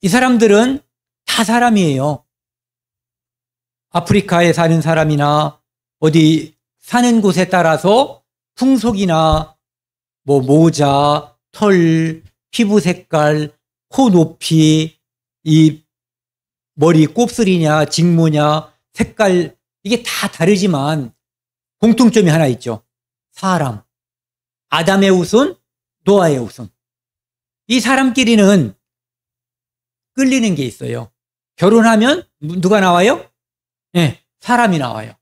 이 사람들은 다 사람이에요. 아프리카에 사는 사람이나 어디 사는 곳에 따라서 풍속이나 뭐 모자, 털, 피부 색깔, 코 높이, 이 머리 곱슬이냐 직모냐 색깔 이게 다 다르지만 공통점이 하나 있죠. 사람. 아담의 후손, 노아의 후손. 이 사람끼리는 끌리는 게 있어요. 결혼하면 누가 나와요? 네, 사람이 나와요.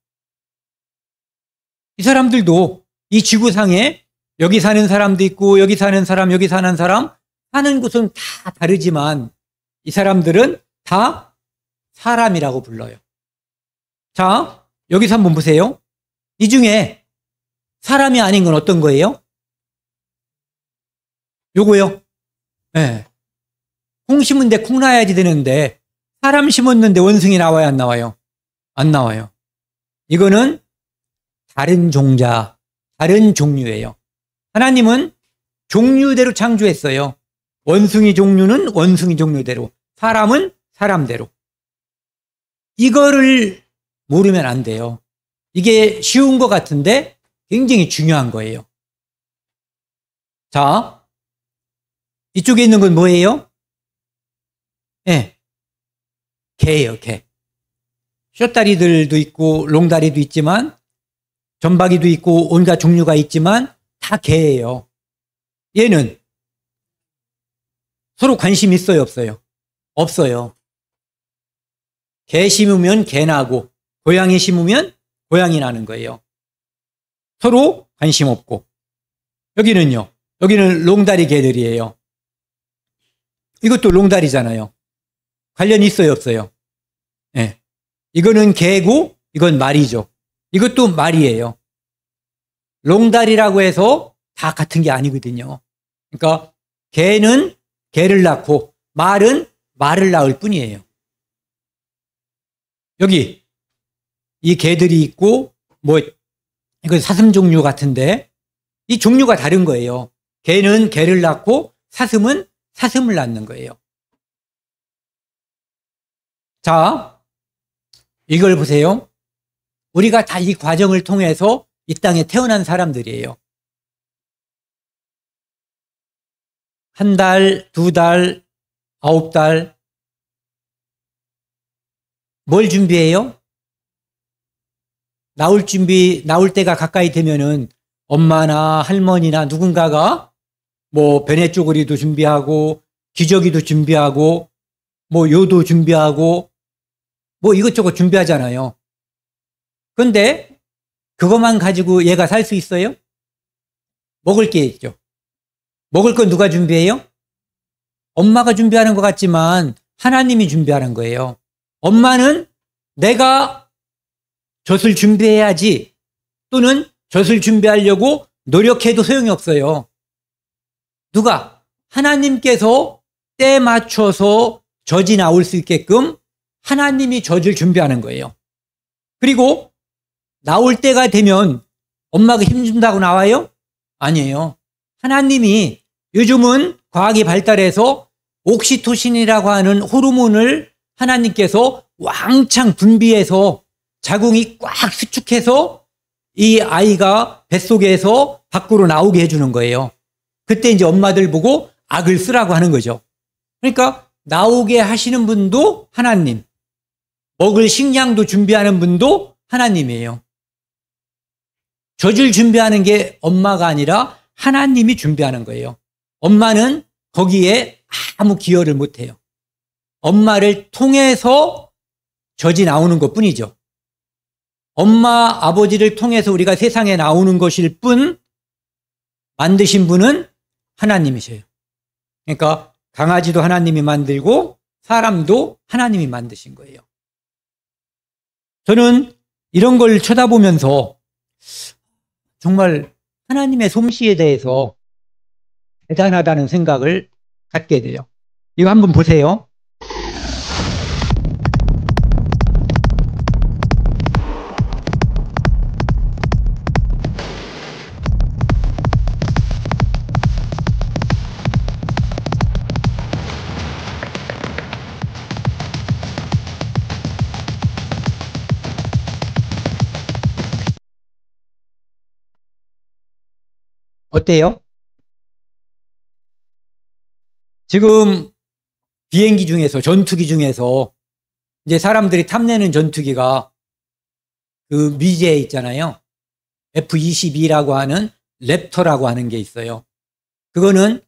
이 사람들도 이 지구상에 여기 사는 사람도 있고 여기 사는 사람, 여기 사는 사람 사는 곳은 다 다르지만 이 사람들은 다 사람이라고 불러요. 자, 여기서 한번 보세요. 이 중에 사람이 아닌 건 어떤 거예요? 요거요. 예. 콩 심은데 콩 나야지 되는데 사람 심었는데 원숭이 나와요, 안 나와요? 안 나와요. 이거는 다른 종자, 다른 종류예요. 하나님은 종류대로 창조했어요. 원숭이 종류는 원숭이 종류대로, 사람은 사람대로. 이거를 모르면 안 돼요. 이게 쉬운 것 같은데 굉장히 중요한 거예요. 자, 이쪽에 있는 건 뭐예요? 네, 개예요, 개. 숏다리들도 있고 롱다리도 있지만 점박이도 있고 온갖 종류가 있지만 다 개예요. 얘는 서로 관심 있어요, 없어요? 없어요. 개 심으면 개 나고 고양이 심으면 고양이 나는 거예요. 서로 관심 없고. 여기는요. 여기는 롱다리 개들이에요. 이것도 롱다리잖아요. 관련 있어요, 없어요? 네. 이거는 개고 이건 말이죠. 이것도 말이에요. 롱다리라고 해서 다 같은 게 아니거든요. 그러니까 개는 개를 낳고 말은 말을 낳을 뿐이에요. 여기 이 개들이 있고 뭐 이건 사슴 종류 같은데 이 종류가 다른 거예요. 개는 개를 낳고 사슴은 사슴을 낳는 거예요. 자, 이걸 보세요. 우리가 다 이 과정을 통해서 이 땅에 태어난 사람들이에요. 한 달, 두 달, 9달. 뭘 준비해요? 나올 때가 가까이 되면은 엄마나 할머니나 누군가가 뭐 베네 쪼그리도 준비하고 기저귀도 준비하고 뭐 요도 준비하고 뭐 이것저것 준비하잖아요. 그런데 그것만 가지고 얘가 살 수 있어요? 먹을 게 있죠. 먹을 건 누가 준비해요? 엄마가 준비하는 것 같지만 하나님이 준비하는 거예요. 엄마는 내가 젖을 준비해야지 또는 젖을 준비하려고 노력해도 소용이 없어요. 누가? 하나님께서 때 맞춰서 젖이 나올 수 있게끔 하나님이 젖을 준비하는 거예요. 그리고 나올 때가 되면 엄마가 힘준다고 나와요? 아니에요. 하나님이 요즘은 과학이 발달해서 옥시토신이라고 하는 호르몬을 하나님께서 왕창 분비해서 자궁이 꽉 수축해서 이 아이가 뱃속에서 밖으로 나오게 해주는 거예요. 그때 이제 엄마들 보고 악을 쓰라고 하는 거죠. 그러니까 나오게 하시는 분도 하나님, 먹을 식량도 준비하는 분도 하나님이에요. 젖을 준비하는 게 엄마가 아니라 하나님이 준비하는 거예요. 엄마는 거기에 아무 기여를 못해요. 엄마를 통해서 젖이 나오는 것 뿐이죠. 엄마, 아버지를 통해서 우리가 세상에 나오는 것일 뿐 만드신 분은 하나님이세요. 그러니까 강아지도 하나님이 만들고 사람도 하나님이 만드신 거예요. 저는 이런 걸 쳐다보면서 정말 하나님의 솜씨에 대해서 대단하다는 생각을 갖게 돼요. 이거 한번 보세요. 어때요? 지금 비행기 중에서, 전투기 중에서 이제 사람들이 탐내는 전투기가 그 미제에 있잖아요. F-22라고 하는 랩터라고 하는 게 있어요. 그거는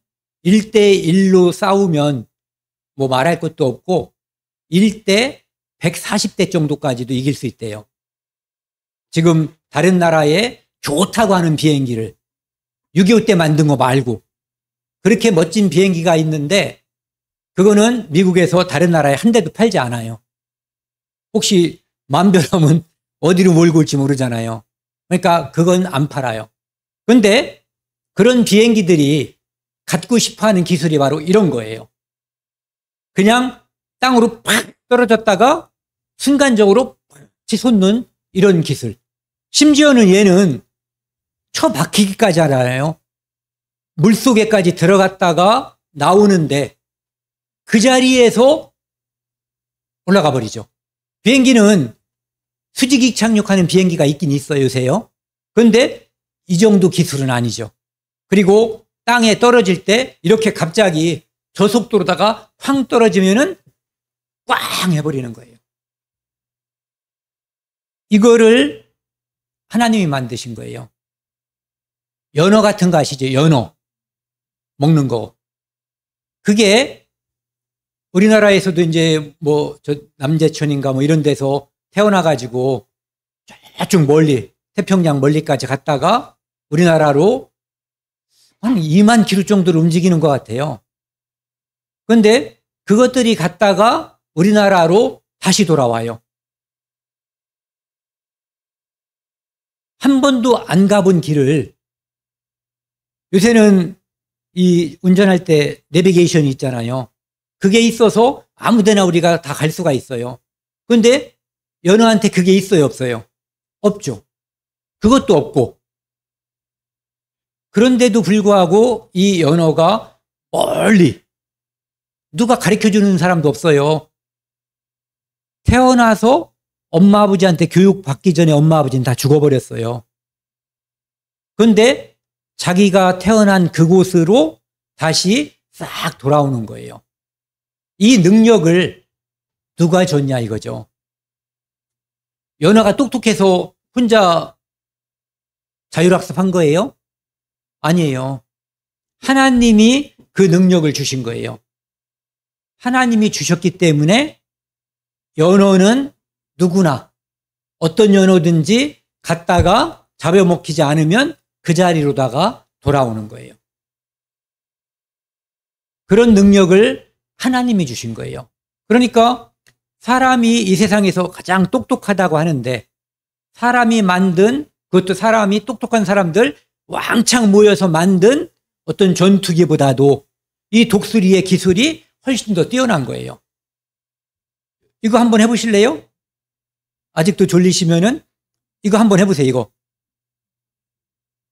1대1로 싸우면 뭐 말할 것도 없고 1대 140대 정도까지도 이길 수 있대요. 지금 다른 나라에 좋다고 하는 비행기를 6.25 때 만든 거 말고 그렇게 멋진 비행기가 있는데 그거는 미국에서 다른 나라에 한 대도 팔지 않아요. 혹시 마음대로면 어디로 몰고 올지 모르잖아요. 그러니까 그건 안 팔아요. 그런데 그런 비행기들이 갖고 싶어 하는 기술이 바로 이런 거예요. 그냥 땅으로 팍 떨어졌다가 순간적으로 팍 솟는 이런 기술. 심지어는 얘는 처박히기까지 하잖아요. 물속에까지 들어갔다가 나오는데 그 자리에서 올라가 버리죠. 비행기는 수직이 착륙하는 비행기가 있긴 있어요, 요새요. 그런데 이 정도 기술은 아니죠. 그리고 땅에 떨어질 때 이렇게 갑자기 저속도로다가 쾅 떨어지면은 꽝 해버리는 거예요. 이거를 하나님이 만드신 거예요. 연어 같은 거 아시죠? 연어. 먹는 거. 그게 우리나라에서도 이제 남제천인가 이런 데서 태어나가지고 저쪽 멀리, 태평양 멀리까지 갔다가 우리나라로 한 2만 킬로 정도로 움직이는 것 같아요. 그런데 그것들이 갔다가 우리나라로 다시 돌아와요. 한 번도 안 가본 길을 요새는 이 운전할 때 내비게이션이 있잖아요. 그게 있어서 아무데나 우리가 다 갈 수가 있어요. 그런데 연어한테 그게 있어요, 없어요? 없죠. 그것도 없고. 그런데도 불구하고 이 연어가 멀리 누가 가르쳐주는 사람도 없어요. 태어나서 엄마 아버지한테 교육받기 전에 엄마 아버지는 다 죽어버렸어요. 그런데 자기가 태어난 그곳으로 다시 싹 돌아오는 거예요. 이 능력을 누가 줬냐 이거죠. 연어가 똑똑해서 혼자 자율학습한 거예요? 아니에요. 하나님이 그 능력을 주신 거예요. 하나님이 주셨기 때문에 연어는 누구나 어떤 연어든지 갔다가 잡아먹히지 않으면 그 자리로다가 돌아오는 거예요. 그런 능력을 하나님이 주신 거예요. 그러니까 사람이 이 세상에서 가장 똑똑하다고 하는데 사람이 만든, 그것도 사람이 똑똑한 사람들 왕창 모여서 만든 어떤 전투기보다도 이 독수리의 기술이 훨씬 더 뛰어난 거예요. 이거 한번 해보실래요? 아직도 졸리시면은 이거 한번 해보세요. 이거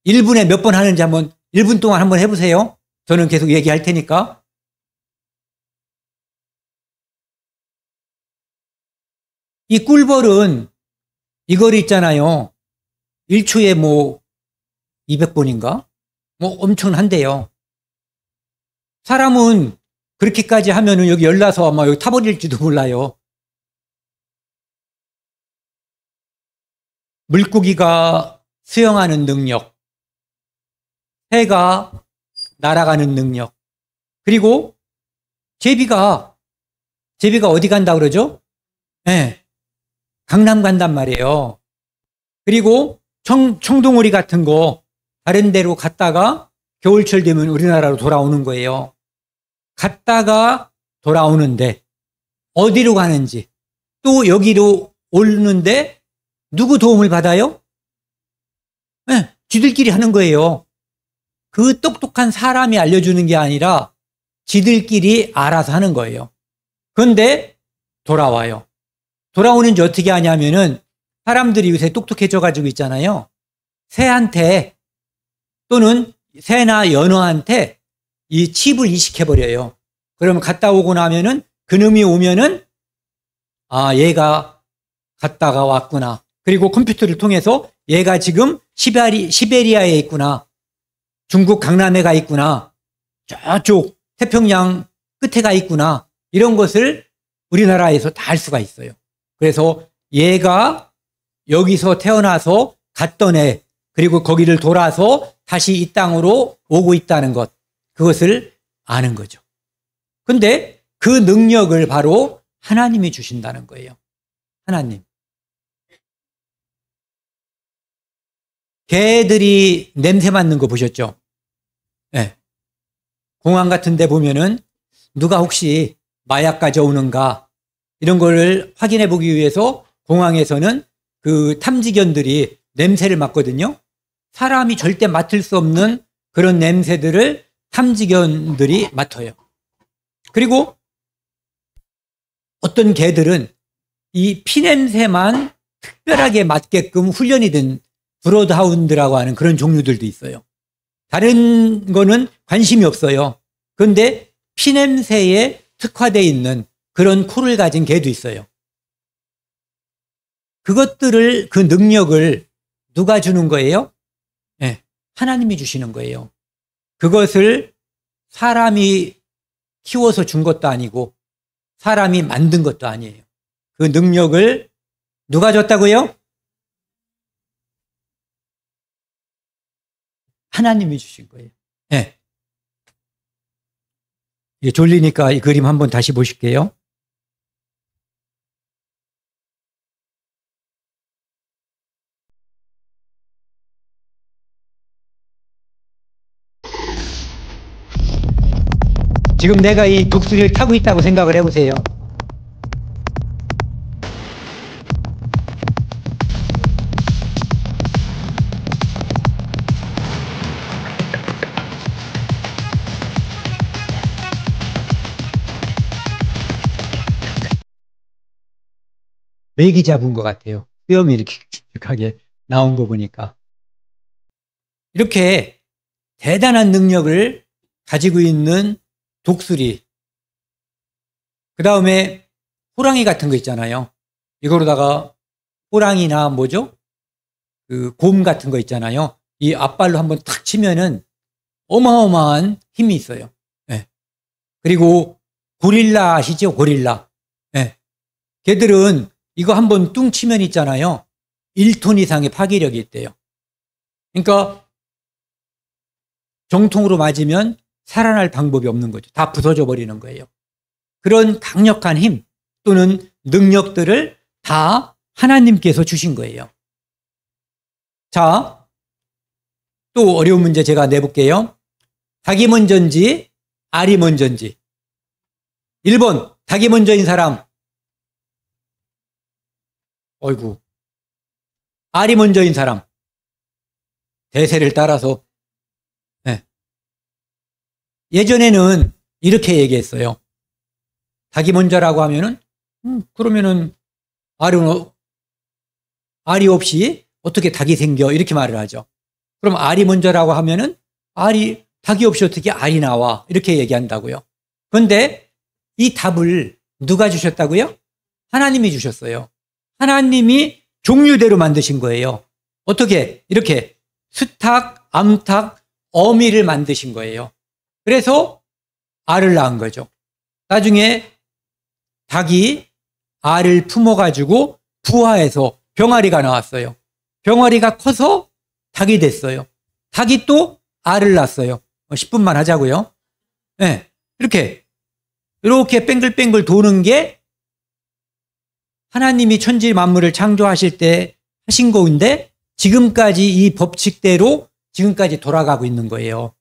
1분에 몇 번 하는지 한번 1분 동안 한번 해보세요. 저는 계속 얘기할 테니까. 이 꿀벌은 이걸 있잖아요. 1초에 200번인가? 엄청난데요. 사람은 그렇게까지 하면은 여기 열나서 아마 여기 타버릴지도 몰라요. 물고기가 수영하는 능력, 새가 날아가는 능력, 그리고 제비가 어디 간다 그러죠? 네, 강남 간단 말이에요. 그리고 청둥오리 같은 거 다른 데로 갔다가 겨울철 되면 우리나라로 돌아오는 거예요. 갔다가 돌아오는데 어디로 가는지, 또 여기로 오는데 누구 도움을 받아요? 네, 지들끼리 하는 거예요. 그 똑똑한 사람이 알려주는 게 아니라 지들끼리 알아서 하는 거예요. 그런데 돌아와요. 돌아오는지 어떻게 하냐면은 사람들이 요새 똑똑해져 가지고 있잖아요. 새한테 또는 새나 연어한테 이 칩을 이식해버려요. 그러면 갔다 오고 나면은 그놈이 오면은 얘가 갔다가 왔구나. 그리고 컴퓨터를 통해서 얘가 지금 시베리아에 있구나. 중국 강남에 가 있구나. 저쪽 태평양 끝에 가 있구나. 이런 것을 우리나라에서 다 알 수가 있어요. 그래서 얘가 여기서 태어나서 갔던 애, 그리고 거기를 돌아서 다시 이 땅으로 오고 있다는 것, 그것을 아는 거죠. 근데 그 능력을 바로 하나님이 주신다는 거예요. 하나님. 개들이 냄새 맡는 거 보셨죠? 네. 공항 같은 데 보면은 누가 혹시 마약 가져오는가 이런 거를 확인해 보기 위해서 공항에서는 그 탐지견들이 냄새를 맡거든요. 사람이 절대 맡을 수 없는 그런 냄새들을 탐지견들이 맡아요. 그리고 어떤 개들은 이 피냄새만 특별하게 맡게끔 훈련이 된 브로드하운드라고 하는 그런 종류들도 있어요. 다른 거는 관심이 없어요. 그런데 피냄새에 특화되어 있는 그런 코를 가진 개도 있어요. 그것들을, 그 능력을 누가 주는 거예요? 네, 하나님이 주시는 거예요. 그것을 사람이 키워서 준 것도 아니고 사람이 만든 것도 아니에요. 그 능력을 누가 줬다고요? 하나님이 주신 거예요. 네. 이게 졸리니까 이 그림 한번 다시 보실게요. 지금 내가 이 독수리를 타고 있다고 생각을 해보세요. 메기 잡은 것 같아요. 수염이 이렇게 길쭉하게 나온 거 보니까. 이렇게 대단한 능력을 가지고 있는 독수리, 그 다음에 호랑이 같은 거 있잖아요. 이거로다가 호랑이나 뭐죠? 그 곰 같은 거 있잖아요. 이 앞발로 한번 탁 치면은 어마어마한 힘이 있어요. 네. 그리고 고릴라 아시죠? 고릴라. 네. 걔들은 이거 한번 뚱 치면 있잖아요. 1톤 이상의 파괴력이 있대요. 그러니까 정통으로 맞으면 살아날 방법이 없는 거죠. 다 부서져 버리는 거예요. 그런 강력한 힘 또는 능력들을 다 하나님께서 주신 거예요. 자, 또 어려운 문제 제가 내볼게요. 닭이 먼저인지 알이 먼저인지. 1번 닭이 먼저인 사람. 어이구. 알이 먼저인 사람. 대세를 따라서. 네. 예전에는 이렇게 얘기했어요. 닭이 먼저라고 하면은 그러면은 알이 없이 어떻게 닭이 생겨 이렇게 말을 하죠. 그럼 알이 먼저라고 하면은 닭이 없이 어떻게 알이 나와 이렇게 얘기한다고요. 그런데 이 답을 누가 주셨다고요? 하나님이 주셨어요. 하나님이 종류대로 만드신 거예요. 어떻게? 이렇게 수탉, 암탉, 어미를 만드신 거예요. 그래서 알을 낳은 거죠. 나중에 닭이 알을 품어가지고 부화해서 병아리가 나왔어요. 병아리가 커서 닭이 됐어요. 닭이 또 알을 낳았어요. 10분만 하자고요. 네, 이렇게 뱅글뱅글 도는 게 하나님이 천지 만물을 창조하실 때 하신 건데 지금까지 이 법칙대로 지금까지 돌아가고 있는 거예요.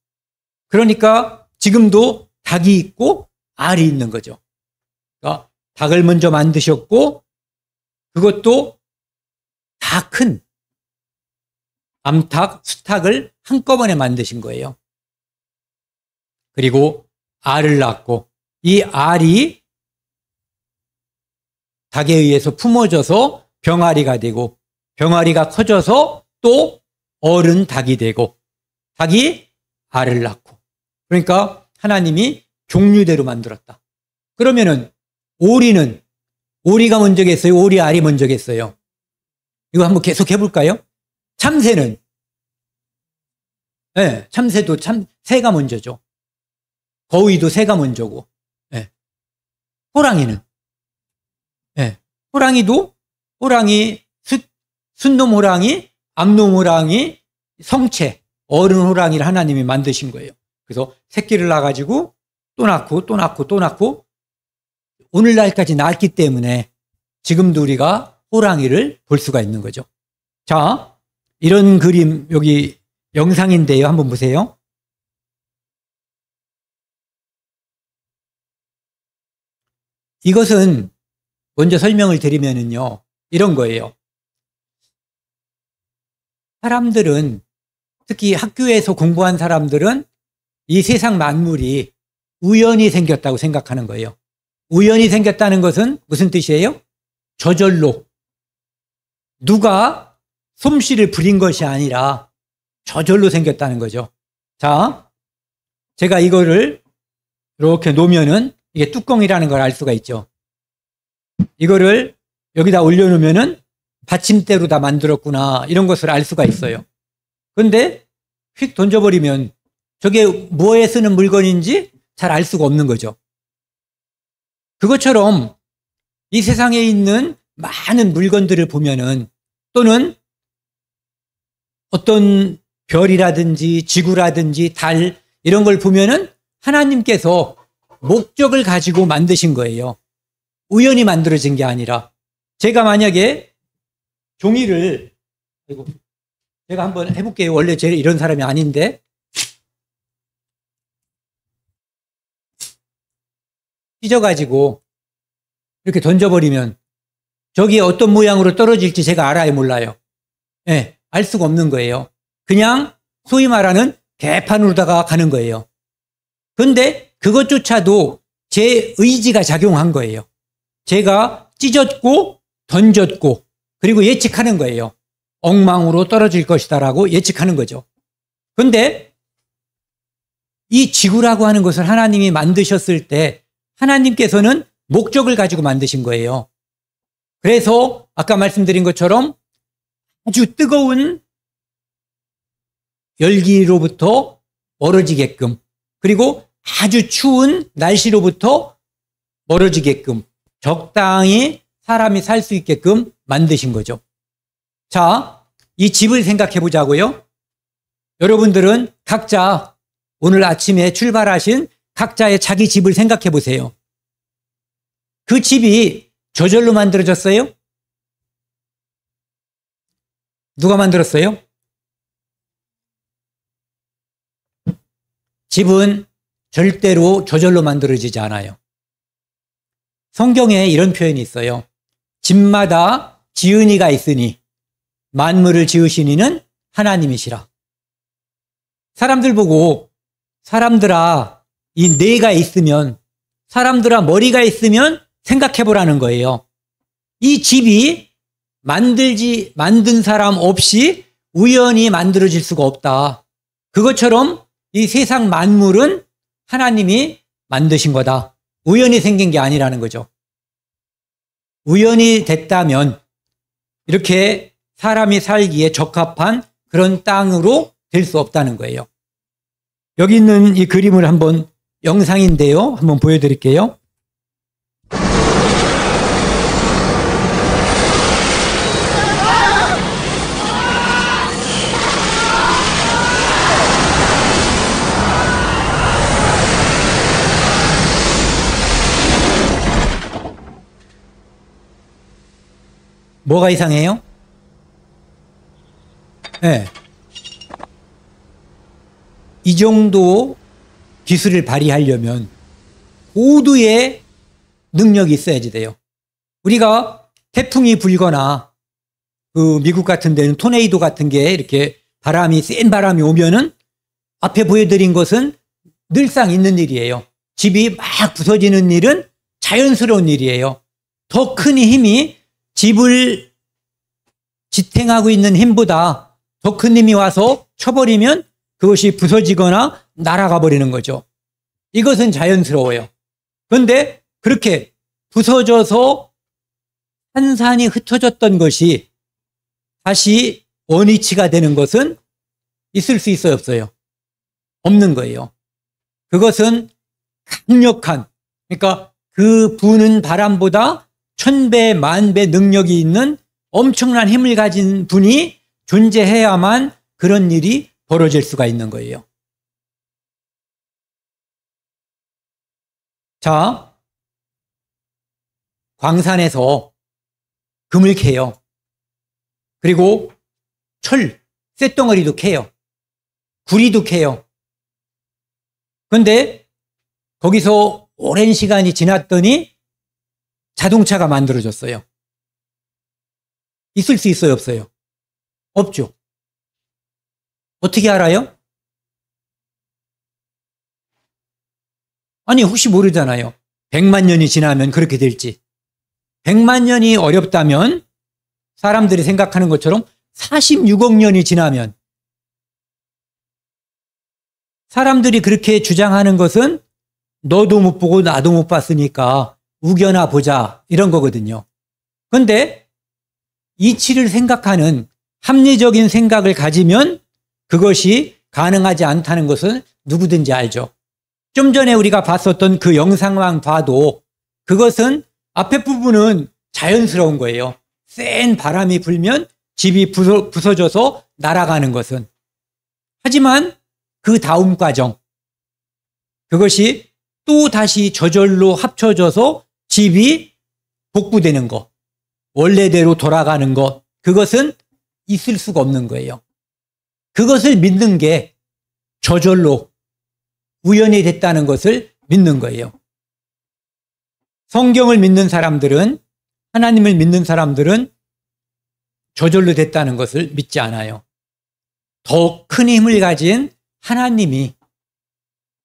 그러니까 지금도 닭이 있고 알이 있는 거죠. 그러니까 닭을 먼저 만드셨고 그것도 다 큰 암탉, 수탉을 한꺼번에 만드신 거예요. 그리고 알을 낳고 이 알이 닭에 의해서 품어져서 병아리가 되고 병아리가 커져서 또 어른 닭이 되고 닭이 알을 낳고 그러니까 하나님이 종류대로 만들었다. 그러면은 오리가 먼저겠어요? 오리 알이 먼저겠어요? 이거 한번 계속 해볼까요? 참새는 네, 참새도 새가 먼저죠. 거위도 새가 먼저고 네. 호랑이는 네. 호랑이 순놈 호랑이, 암놈 호랑이, 성체, 어른 호랑이를 하나님이 만드신 거예요. 그래서 새끼를 낳아가지고 또 낳고 오늘날까지 낳았기 때문에 지금도 우리가 호랑이를 볼 수가 있는 거죠. 자, 이런 그림 여기 영상인데요. 한번 보세요. 이것은 먼저 설명을 드리면은요. 이런 거예요. 사람들은 특히 학교에서 공부한 사람들은 이 세상 만물이 우연히 생겼다고 생각하는 거예요. 우연히 생겼다는 것은 무슨 뜻이에요? 저절로. 누가 솜씨를 부린 것이 아니라 저절로 생겼다는 거죠. 자, 제가 이거를 이렇게 놓으면은 이게 뚜껑이라는 걸 알 수가 있죠. 이거를 여기다 올려놓으면은 받침대로 다 만들었구나, 이런 것을 알 수가 있어요. 근데 휙 던져버리면 저게 뭐에 쓰는 물건인지 잘 알 수가 없는 거죠. 그것처럼 이 세상에 있는 많은 물건들을 보면은, 또는 어떤 별이라든지 지구라든지 달, 이런 걸 보면은 하나님께서 목적을 가지고 만드신 거예요. 우연히 만들어진 게 아니라. 제가 만약에 종이를, 제가 한번 해볼게요. 원래 제가 이런 사람이 아닌데. 찢어가지고 이렇게 던져버리면 저기 어떤 모양으로 떨어질지 제가 알아요, 몰라요? 네, 알 수가 없는 거예요. 그냥 소위 말하는 개판으로다가 가는 거예요. 그런데 그것조차도 제 의지가 작용한 거예요. 제가 찢었고 던졌고 그리고 예측하는 거예요. 엉망으로 떨어질 것이다라고 예측하는 거죠. 그런데 이 지구라고 하는 것을 하나님이 만드셨을 때 하나님께서는 목적을 가지고 만드신 거예요. 그래서 아까 말씀드린 것처럼 아주 뜨거운 열기로부터 멀어지게끔, 그리고 아주 추운 날씨로부터 멀어지게끔 적당히 사람이 살 수 있게끔 만드신 거죠. 자, 이 집을 생각해 보자고요. 여러분들은 각자 오늘 아침에 출발하신 각자의 자기 집을 생각해 보세요. 그 집이 저절로 만들어졌어요? 누가 만들었어요? 집은 절대로 저절로 만들어지지 않아요. 성경에 이런 표현이 있어요. 집마다 지은 이가 있으니 만물을 지으신 이는 하나님이시라. 사람들 보고 사람들아, 이 뇌가 있으면, 사람들아 머리가 있으면 생각해 보라는 거예요. 이 집이 만든 사람 없이 우연히 만들어질 수가 없다. 그것처럼 이 세상 만물은 하나님이 만드신 거다. 우연히 생긴 게 아니라는 거죠. 우연히 됐다면 이렇게 사람이 살기에 적합한 그런 땅으로 될 수 없다는 거예요. 여기 있는 이 그림을 한번, 영상인데요, 한번 보여드릴게요. 뭐가 이상해요? 네. 이 정도 기술을 발휘하려면 고도의 능력이 있어야지 돼요. 우리가 태풍이 불거나 그 미국 같은 데는 토네이도 같은 게 이렇게 센 바람이 오면은 앞에 보여드린 것은 늘상 있는 일이에요. 집이 막 부서지는 일은 자연스러운 일이에요. 더 큰 힘이, 집을 지탱하고 있는 힘보다 더 큰 힘이 와서 쳐버리면 그것이 부서지거나 날아가 버리는 거죠. 이것은 자연스러워요. 그런데 그렇게 부서져서 산산이 흩어졌던 것이 다시 원위치가 되는 것은 있을 수 있어요, 없어요? 없는 거예요. 그것은 강력한, 그러니까 그 부는 바람보다 1000배, 10,000배 능력이 있는 엄청난 힘을 가진 분이 존재해야만 그런 일이 벌어질 수가 있는 거예요. 자, 광산에서 금을 캐요. 그리고 쇳덩어리도 캐요. 구리도 캐요. 그런데 거기서 오랜 시간이 지났더니 자동차가 만들어졌어요. 있을 수 있어요, 없어요? 없죠. 어떻게 알아요? 아니 혹시 모르잖아요. 100만 년이 지나면 그렇게 될지. 100만 년이 어렵다면 사람들이 생각하는 것처럼 46억 년이 지나면, 사람들이 그렇게 주장하는 것은 너도 못 보고 나도 못 봤으니까 우겨나 보자 이런 거거든요. 그런데 이치를 생각하는 합리적인 생각을 가지면 그것이 가능하지 않다는 것은 누구든지 알죠. 좀 전에 우리가 봤었던 그 영상만 봐도 그것은 앞에 부분은 자연스러운 거예요. 센 바람이 불면 집이 부서져서 날아가는 것은. 하지만 그 다음 과정, 그것이 또 다시 저절로 합쳐져서 집이 복구되는 것, 원래대로 돌아가는 것, 그것은 있을 수가 없는 거예요. 그것을 믿는 게 저절로 우연히 됐다는 것을 믿는 거예요. 성경을 믿는 사람들은, 하나님을 믿는 사람들은 저절로 됐다는 것을 믿지 않아요. 더 큰 힘을 가진 하나님이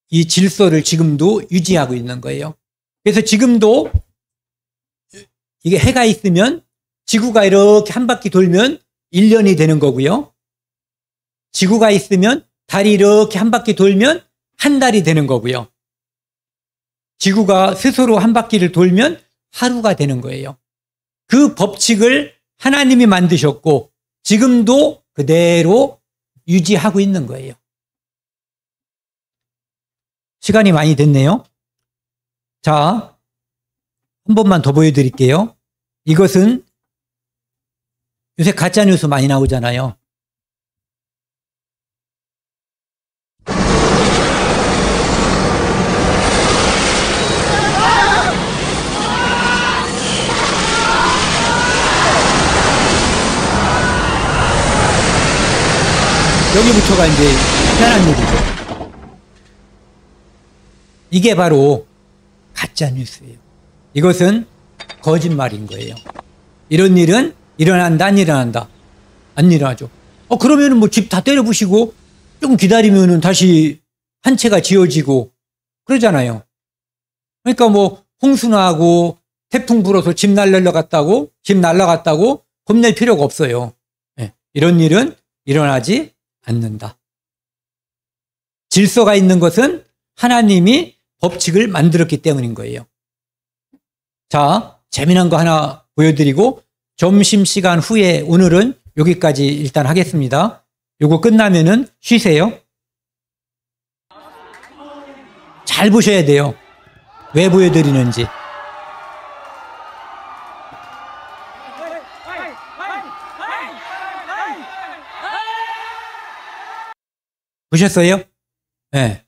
이 질서를 지금도 유지하고 있는 거예요. 그래서 지금도 이게 해가 있으면 지구가 이렇게 한 바퀴 돌면 1년이 되는 거고요. 지구가 있으면 달이 이렇게 한 바퀴 돌면 한 달이 되는 거고요. 지구가 스스로 한 바퀴를 돌면 하루가 되는 거예요. 그 법칙을 하나님이 만드셨고 지금도 그대로 유지하고 있는 거예요. 시간이 많이 됐네요. 자, 한 번만 더 보여드릴게요. 이것은 요새 가짜뉴스 많이 나오잖아요. 여기부터가 이제 희한한 일이죠. 이게 바로 가짜뉴스예요. 이것은 거짓말인 거예요. 이런 일은 일어난다, 안 일어난다? 안 일어나죠. 그러면은 뭐 집 다 때려 부시고 좀 기다리면은 다시 한 채가 지어지고 그러잖아요. 그러니까 뭐 홍수 나고 태풍 불어서 집 날라갔다고 겁낼 필요가 없어요. 네. 이런 일은 일어나지 않는다. 질서가 있는 것은 하나님이 법칙을 만들었기 때문인 거예요. 자, 재미난 거 하나 보여드리고 점심시간 후에 오늘은 여기까지 일단 하겠습니다. 요거 끝나면은 쉬세요. 잘 보셔야 돼요. 왜 보여드리는지. 보셨어요? 네.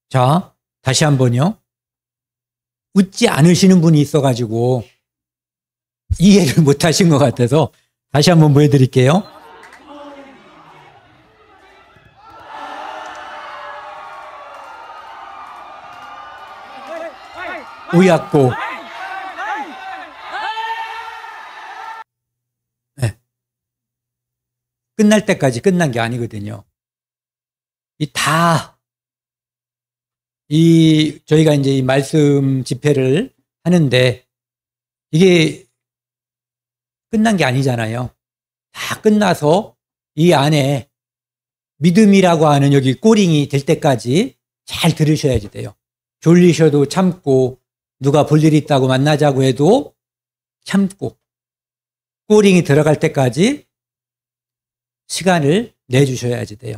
자, 다시 한번요. 웃지 않으시는 분이 있어가지고 이해를 못 하신 것 같아서 다시 한번 보여드릴게요. 오약고. 네. 끝날 때까지 끝난 게 아니거든요. 저희가 이제 이 말씀 집회를 하는데 이게 끝난 게 아니잖아요. 다 끝나서 이 안에 믿음이라고 하는 여기 꼬링이 될 때까지 잘 들으셔야지 돼요. 졸리셔도 참고, 누가 볼 일이 있다고 만나자고 해도 참고, 꼬링이 들어갈 때까지 시간을 내주셔야지 돼요.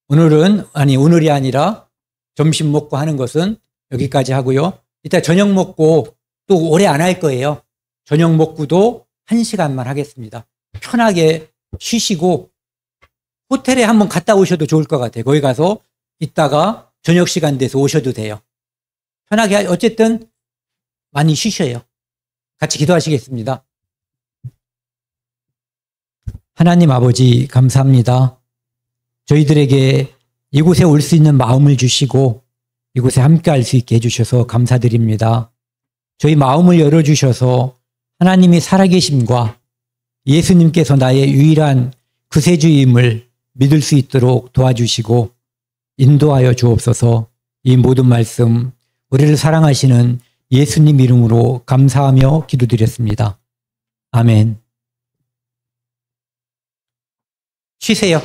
오늘이 아니라 점심 먹고 하는 것은 여기까지 하고요. 이따 저녁 먹고 또 오래 안 할 거예요. 저녁 먹고도 1시간만 하겠습니다. 편하게 쉬시고 호텔에 한번 갔다 오셔도 좋을 것 같아요. 거기 가서 있다가 저녁 시간 돼서 오셔도 돼요. 편하게 어쨌든 많이 쉬셔요. 같이 기도하시겠습니다. 하나님 아버지 감사합니다. 저희들에게 이곳에 올 수 있는 마음을 주시고 이곳에 함께 할 수 있게 해주셔서 감사드립니다. 저희 마음을 열어주셔서 하나님이 살아계심과 예수님께서 나의 유일한 구세주임을 믿을 수 있도록 도와주시고 인도하여 주옵소서. 이 모든 말씀 우리를 사랑하시는 예수님 이름으로 감사하며 기도드렸습니다. 아멘. 쉬세요.